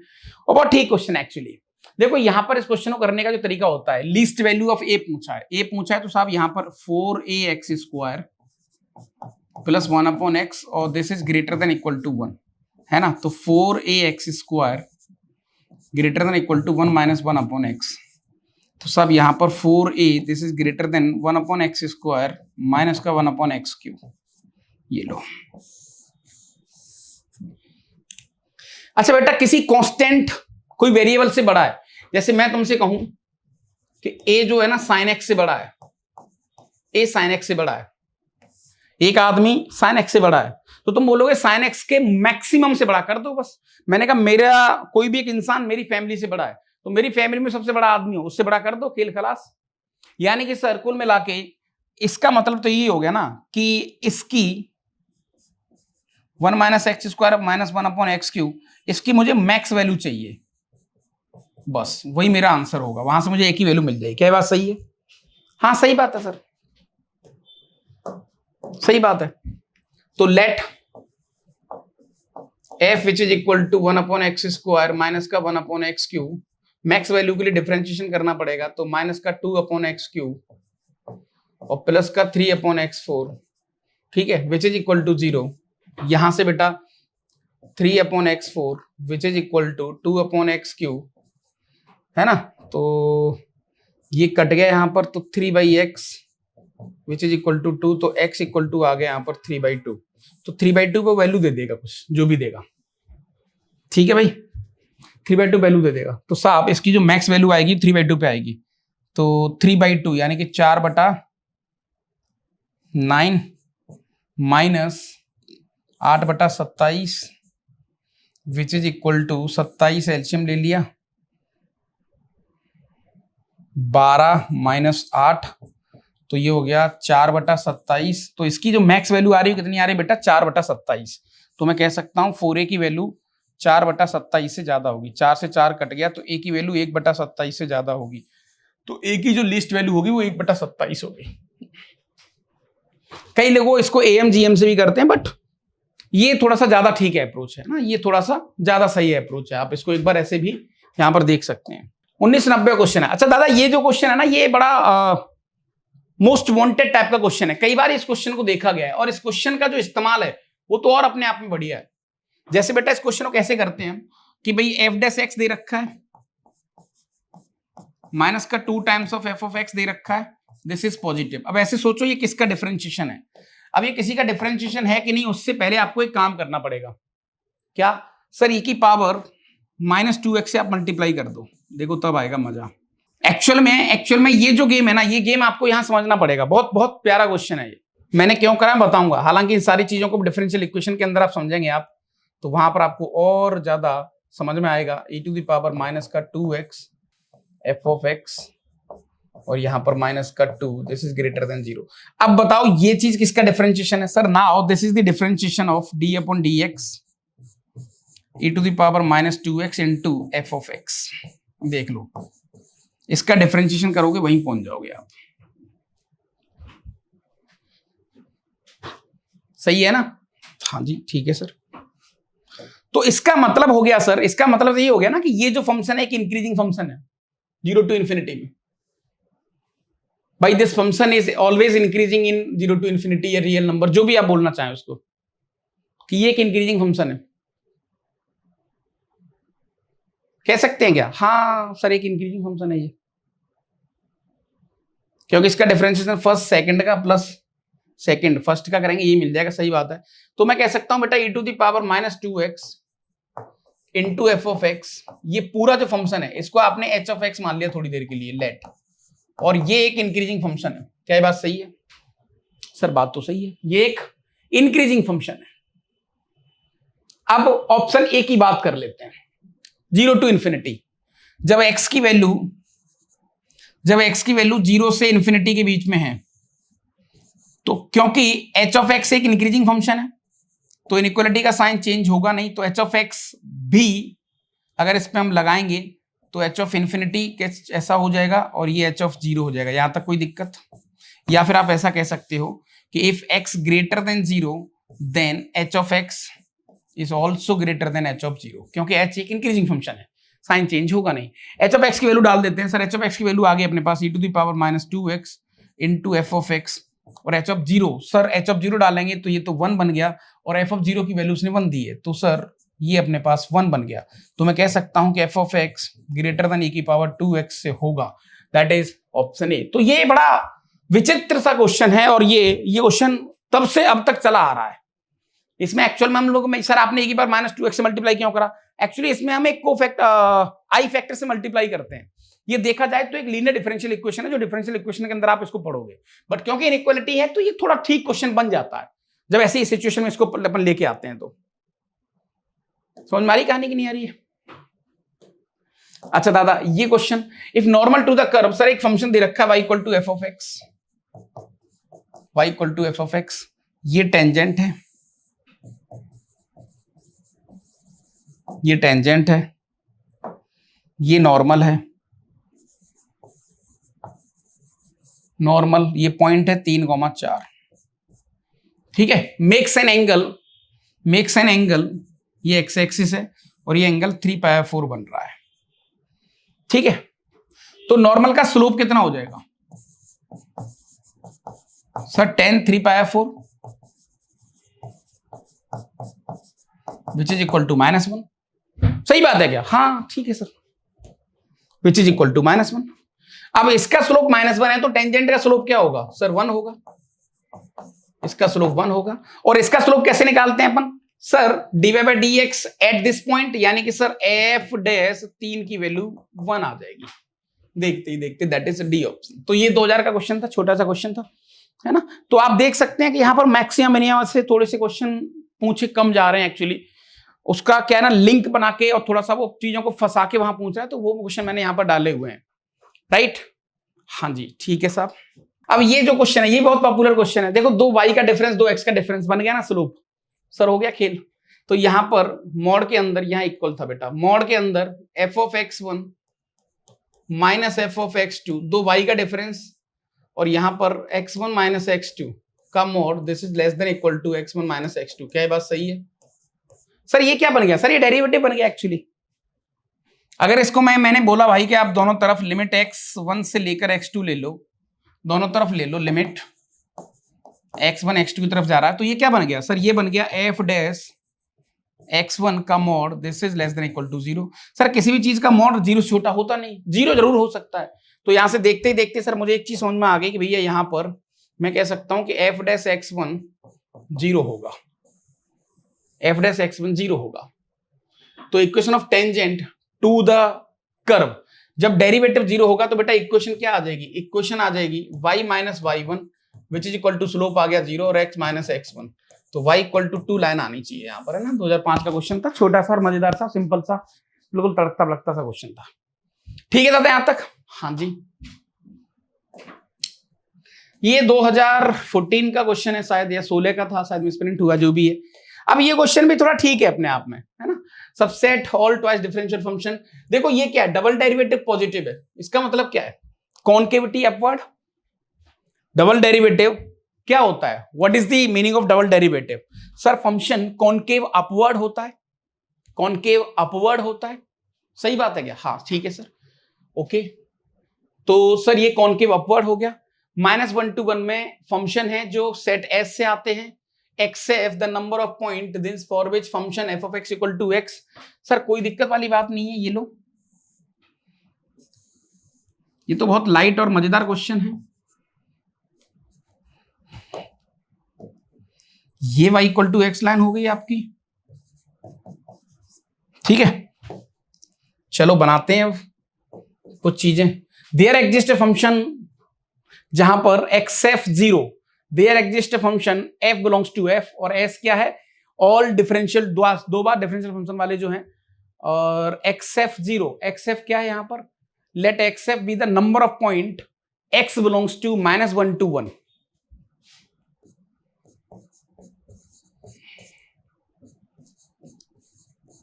और बहुत ठीक क्वेश्चन है एक्चुअली। देखो यहां पर इस क्वेश्चन को करने का जो तरीका होता है, लीस्ट वैल्यू ऑफ ए पूछा है, तो साहब यहां पर 4ax² प्लस 1/x और this is greater than equal to 1, है ना। तो 4ax² greater than equal to 1 minus 1/x। तो सब यहां पर 4a this is greater than 1/x² minus का 1/x³। ये लो। अच्छा बेटा, किसी कांस्टेंट कोई वेरिएबल से बड़ा है, जैसे मैं तुमसे कहूं कि a जो है ना sin x से बड़ा है, a sin x से बड़ा है, एक आदमी sin x से बड़ा है, तो तुम बोलोगे sin x के मैक्सिमम से बड़ा कर दो बस। मैंने कहा मेरा कोई भी एक इंसान मेरी फैमिली से बड़ा है, तो मेरी फैमिली में सबसे बड़ा आदमी हो, उससे बड़ा कर दो, खेल खलास। यानी कि सर्कुल में लाके इसका मतलब तो यही हो गया ना कि इसकी 1 माइनस x² माइनस 1/x³, इसकी मुझे मैक्स वैल्यू चाहिए, बस वही मेरा आंसर होगा। वहां से मुझे एक ही वैल्यू मिल जाएगी। क्या बात सही है? हाँ सही बात है सर, सही बात है। तो let f which is equal to 1/x² minus का 1/x³ मैक्स वैल्यू के लिए डिफरेंशिएशन करना पड़ेगा, तो माइनस का 2/x³ और प्लस का 3/x4, ठीक है, विच इज इक्वल टू 0। यहां से बेटा 3/x4 which is equal to 2/x³ है ना, तो ये कट गया यहां पर, तो 3/x which is equal to 2, तो x इक्वल टू आ गया यहां पर 3/2। तो 3/2 को वैल्यू दे देगा कुछ, जो भी देगा, ठीक है भाई, 3/2 वैल्यू दे देगा। तो साहब इसकी जो मैक्स वैल्यू आएगी 3/2 पे आएगी, तो 3/2 यानी कि 4/9 माइनस 8/27 which is equal to 27 LCM ले लिया, 12 माइनस 8, तो ये हो गया 4/27। तो इसकी जो मैक्स वैल्यू आ रही है कितनी आ रही है बेटा? 4/27। तो मैं कह सकता हूं 4a की वैल्यू 4/27 से ज्यादा होगी। 4 से 4 कट गया, तो a की वैल्यू 1/27 से ज्यादा होगी। तो a की जो लिस्ट वैल्यू होगी वो 1/27 होगी। कई लोग इसको AM/GM से भी करते हैं, बट ये थोड़ा सा ज्यादा ठीक है अप्रोच है ना, ये थोड़ा सा ज्यादा सही अप्रोच है। आप इसको एक बार ऐसे भी यहां पर देख सकते हैं। 1990 क्वेश्चन है। अच्छा दादा, ये जो क्वेश्चन है ना, ये बड़ा मोस्ट वांटेड टाइप का क्वेश्चन है। कई बार इस क्वेश्चन को देखा गया है, और इस क्वेश्चन का जो इस्तेमाल है वो तो और अपने आप में बढ़िया है। जैसे बेटा इस क्वेश्चन को कैसे करते हैं कि भाई f' दे रखा है, माइनस का 2 टाइम्स ऑफ f(x) दे रखा है, दिस इज पॉजिटिव। अब ऐसे सोचो ये किसका डिफरेंशिएशन है। अब ये किसी का डिफरेंशिएशन है कि नहीं, उससे पहले आपको एक काम करना पड़ेगा। क्या सर? e की पावर -2x से आप मल्टीप्लाई कर दो, देखो तब आएगा मजा। एक्चुअल में ये जो गेम है ना, ये गेम आपको यहां समझना पड़ेगा। बहुत बहुत प्यारा क्वेश्चन है ये। मैंने क्यों करा बताऊंगा। हालांकि इन सारी चीजों को डिफरेंशियल इक्वेशन के अंदर आप समझेंगे आप, तो वहां पर आपको और ज्यादा समझ में आएगा। e to the power minus का 2x f(x) और यहां पर माइनस का 2, दिस इज ग्रेटर देन 0। अब बताओ ये चीज किसका डिफरेंशिएशन है? Sir now this is the differentiation of d/dx e to the power -2x into f(x). देख लो, इसका डिफरेंशिएशन करोगे वहीं पहुंच जाओगे आप। सही है ना? हाँ जी ठीक है सर। तो इसका मतलब हो गया सर, इसका मतलब ये हो गया ना कि ये जो फंक्शन है एक इंक्रीजिंग फंक्शन है 0 to infinity में। भाई this function is always increasing in 0 to infinity, या रियल नंबर जो भी आप बोलना चाहें उसको, कि ये एक इंक्रीजिंग फंक्शन है। कह सकते हैं क्या? हाँ सर एक इंक्रीजिंग फंक्शन है ये, क्योंकि इसका डिफरेंशिएशन फर्स्ट सेकंड का प्लस सेकंड फर्स्ट का करेंगे, ये मिल जाएगा। सही बात है। तो मैं कह सकता हूं बेटा e to the power -2x into f(x), ये पूरा जो फंक्शन है इसको आपने h(x) मान लिया थोड़ी देर के लिए, लेट, और ये एक इंक्रीजिंग फंक्शन है। क्या ये बात सही है? सर बात तो सही है, ये एक इंक्रीजिंग फंक्शन है। अब ऑप्शन ए की बात कर लेते हैं, 0 to infinity। जब x की वैल्यू 0 से इंफिनिटी के बीच में है, तो क्योंकि h(x) एक इंक्रीजिंग फंक्शन है, तो इनइक्वालिटी का साइन चेंज होगा नहीं, तो h(x) भी अगर इस पे हम लगाएंगे तो h(∞) ऐसा हो जाएगा और ये h(0) हो जाएगा। यहां तक कोई दिक्कत? या फिर आप ऐसा कह सकते हो कि if x greater than 0 then h(x) is also greater than h(0), क्योंकि h एक इंक्रीजिंग फंक्शन है, साइन चेंज होगा नहीं। h(x) की वैल्यू डाल देते हैं। सर h(x) की वैल्यू आ गई अपने पास e to the power -2x into f(x) और H of zero, sir H of zero डालेंगे तो ये तो 1 बन गया, और एफ ऑफ जीरो की वैल्यू उसने 1 दी है, तो सर ये अपने पास 1 बन गया। तो मैं कह सकता हूं कि F of x greater than e की पावर 2x से होगा, दैट इज ऑप्शन ए। तो ये बड़ा विचित्र सा क्वेश्चन है, और ये क्वेश्चन तब से अब तक चला आ रहा है। इसमें एक्चुअल में हम लोग सर आपने एक ही बार -2x से मल्टीप्लाई क्यों करा? एक्चुअली इसमें हम एक आई फैक्टर से मल्टीप्लाई करते हैं। ये देखा जाए तो एक लीनियर डिफरेंशियल इक्वेशन है, जो डिफरेंशियल इक्वेशन के अंदर आप इसको पढ़ोगे, बट क्योंकि इनइक्वालिटी है तो ये थोड़ा ठीक क्वेश्चन बन जाता है जब ऐसी सिचुएशन में इसको अपन लेके आते हैं। तो समझ में आ रही कहानी की नहीं आ रही है? अच्छा दादा ये question, if normal to the curve, sir एक फंक्शन दे रखा है y equal to F of X, y equal to F of X, ये टेंजेंट है, ये टेंजेंट है, ये नॉर्मल है, नॉर्मल ये पॉइंट है 3,4, ठीक है। मेक्स एन एंगल, ये एक्स एक्सिस है और ये एंगल 3π/4 बन रहा है, ठीक है। तो नॉर्मल का स्लोप कितना हो जाएगा sir? tan 3π/4 which is equal to -1, सही बात है क्या? हाँ ठीक है sir, which is equal to -1। अब इसका स्लोप -1 है तो टेंजेंट का स्लोप क्या होगा सर? 1 होगा, इसका स्लोप 1 होगा। और इसका स्लोप कैसे निकालते हैं अपन sir? dy/dx at this point, यानी कि सर f डैश 3 की वैल्यू 1 आ जाएगी देखते ही देखते, दैट इज डी ऑप्शन। तो ये 2000 का क्वेश्चन था, छोटा सा क्वेश्चन था, है ना। तो आप देख सकते हैं कि यहां पर मैक्सिमम मिनिमम से थोड़े से क्वेश्चन पूछे कम जा रहे हैं एक्चुअली। उसका क्या है ना, लिंक बना के और थोड़ा सा वो चीजों को फंसा के वहां पूछ रहा है, तो वो क्वेश्चन मैंने यहां पर डाले हुए हैं, राइट। हाँ जी ठीक है साहब। अब ये जो क्वेश्चन है ये बहुत पॉपुलर क्वेश्चन है। देखो 2y का डिफरेंस 2x का डिफरेंस बन गया ना स्लोप, सर हो गया खेल। तो यहां पर मॉड के अंदर यहां इक्वल था बेटा, मॉड के अंदर f of x1 minus f of x2, 2y का डिफरेंस, और यहां पर x1 माइनस x2 का mod, this is less than equal to x1 minus x2। क्या ये बात सही है सर? ये क्या बन गया सर? ये डेरिवेटिव बन गया एक्चुअली। अगर इसको मैंने बोला भाई कि आप दोनों तरफ लिमिट x1 से लेकर x2 ले लो, दोनों तरफ ले लो लिमिट, x1 x2 की तरफ जा रहा है, तो ये क्या बन गया सर? ये बन गया f डैश x1 का mod, this is less than equal to 0। Sir किसी भी चीज का मॉड 0 से छोटा होता नहीं, 0 जरूर हो सकता है। तो यहां से देखते ही देखते सर मुझे एक चीज समझ में आ गई कि भैया यहां पर मैं कह सकता हूं कि f डैश x1 0 होगा, f डैश x1 0 होगा। तो equation of tangent to the curve, जब डेरिवेटिव 0 होगा तो बेटा इक्वेशन क्या आ जाएगी? इक्वेशन आ जाएगी y minus y1 which is equal to slope आ गया 0 और x माइनस x1, तो y इक्वल टू 2 लाइन आनी चाहिए यहाँ पर, है ना। 2005 का क्वेश्चन था, छोटा सा और मजेदार सा, सिंपल सा, बिल्कुल तड़कता भड़कता सा क्वेश्चन था। ठीक है दादा यहां तक? हाँ जी। ये 2014 का क्वेश्चन है शायद, या 16 का था शायद, मिसप्रिंट हुआ जो भी है। अब ये क्वेश्चन भी थोड़ा ठीक है अपने आप में, है ना। Subset all twice differential function, देखो ये क्या है? डबल डेरिवेटिव पॉजिटिव है, इसका मतलब क्या है? कॉनकेविटी अपवर्ड। डबल डेरिवेटिव क्या होता है? What is the meaning of double derivative? Sir function concave upward होता है, कॉनकेव अपवर्ड होता है, सही बात है क्या? हाँ ठीक है सर, ओके। तो सर ये कॉनकेव अपवर्ड हो गया। -1 to 1 में फंक्शन है जो सेट एस से आते हैं, x से f the number of point this for which function f of x equal to x। Sir कोई दिक्कत वाली बात नहीं है, ये लो, ये तो बहुत लाइट और मजेदार क्वेश्चन है। ये y equal to x line हो गई आपकी, ठीक है। चलो बनाते हैं अब कुछ चीजें। देयर एग्जिस्ट ए फंक्शन जहां पर xf 0, there exist a function f belongs to f, और s क्या है? ऑल डिफरेंशियल, दो बार डिफरेंशियल फंक्शन वाले जो हैं, और xf 0, xf क्या है यहां पर? Let xf be the number of point x belongs to -1 to 1।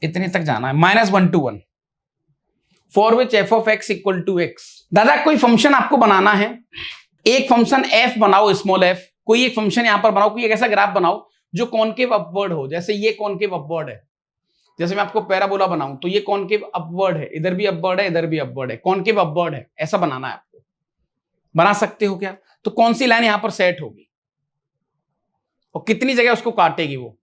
इतने तक जाना है, -1 to 1 for which f of x equal to x। दादा कोई फंक्शन आपको बनाना है, एक फंक्शन f बनाओ, स्मॉल f, कोई एक फंक्शन यहां पर बनाओ, कोई एक ऐसा ग्राफ बनाओ जो कॉनकेव अपवर्ड हो। जैसे ये कॉनकेव अपवर्ड है, जैसे मैं आपको पैराबोला बनाऊं तो ये कॉनकेव अपवर्ड है, इधर भी अपवर्ड है, इधर भी अपवर्ड है, कॉनकेव अपवर्ड है, ऐसा बनाना है आपको। बना सकते हो क्या? तो कौन सी लाइन यहां पर सेट होगी? और कितनी जगह उसको काटेगी, वो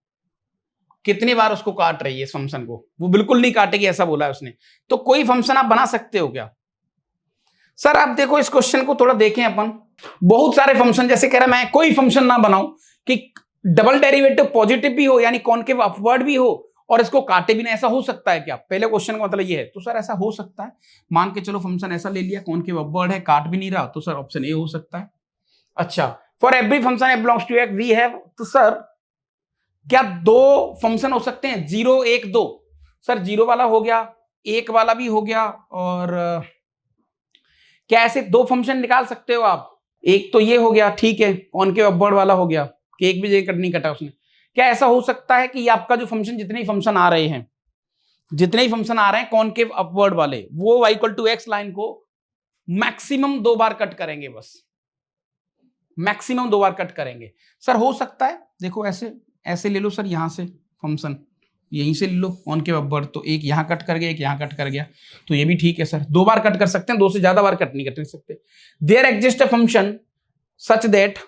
कितनी बार उसको काट रही है इस फंक्शन को, वो बिल्कुल नहीं काटेगी ऐसा बोला है उसने। तो कोई फंक्शन आप बना सकते हो क्या? सर आप देखो इस क्वेश्चन को थोड़ा देखें अपन, बहुत सारे फंक्शन, जैसे कह रहा मैं कोई फंक्शन ना बनाऊं कि डबल डेरिवेटिव पॉजिटिव भी हो यानी कॉनकेव अपवर्ड भी हो और इसको काटे भी ना, ऐसा हो सकता है क्या? पहले क्वेश्चन का मतलब ये है। तो सर ऐसा हो सकता है, मान के चलो फंक्शन ऐसा ले लिया, कॉनकेव अपवर्ड है, काट भी नहीं रहा, तो सर ऑप्शन ए हो सकता है। अच्छा, for every function F belongs to X we have, तो सर क्या दो फंक्शन हो सकते हैं 0 1 2? सर 0 वाला हो गया, 1 वाला भी हो गया, और क्या ऐसे दो फंक्शन निकाल सकते हो आप? एक तो ये हो गया, ठीक है, कॉनकेव अपवर्ड वाला हो गया कि एक भी जगह कट नहीं कटा उसने। क्या ऐसा हो सकता है कि ये आपका जो फंक्शन, जितने ही फंक्शन आ रहे हैं, जितने ही फंक्शन आ रहे हैं कॉनकेव अपवर्ड वाले, वो y equal to X line को मैक्सिमम 2 बार कट करेंगे, बस मैक्सिमम 2 बार कट करेंगे? सर हो सकता है, देखो ऐसे ऐसे ले लो सर, यहां से फंक्शन यहीं से ले लो कॉनकेव अपवर्ड, तो एक यहां कट कर गया, एक यहां कट कर गया, तो ये भी ठीक है सर, 2 बार कट कर सकते हैं, 2 से ज्यादा बार कट नहीं कर सकते। There exist a function such that,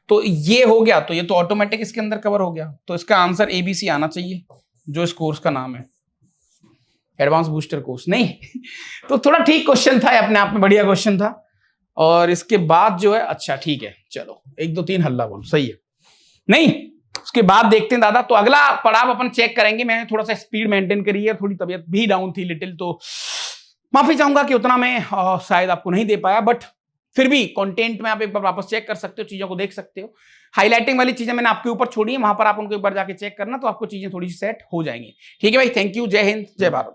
तो ये हो गया, तो ये तो ऑटोमेटिक इसके अंदर कवर हो गया, तो इसका आंसर एबीसी आना चाहिए, जो इस कोर्स का नाम है एडवांस बूस्टर कोर्स। नहीं तो थोड़ा ठीक क्वेश्चन था, अपने आप में बढ़िया क्वेश्चन था। और इसके बाद जो है, अच्छा ठीक है, चलो 1 2 3 हल्ला बोल, सही है। नहीं, उसके बाद देखते हैं दादा, तो अगला पड़ाव अपन चेक करेंगे। मैंने थोड़ा सा स्पीड मेंटेन करी है, थोड़ी तबीयत भी डाउन थी लिटिल, तो माफी चाहूंगा कि उतना मैं शायद आपको नहीं दे पाया, बट फिर भी कंटेंट में आप एक बार वापस चेक कर सकते हो, चीजों को देख सकते हो। हाईलाइटिंग वाली चीजें मैंने आपके ऊपर छोड़ी है, वहां पर आप उनको एक बार जाके चेक करना, तो आपको चीजें थोड़ी सी सेट हो जाएंगी। ठीक है भाई, थैंक यू, जय हिंद, जय भारत।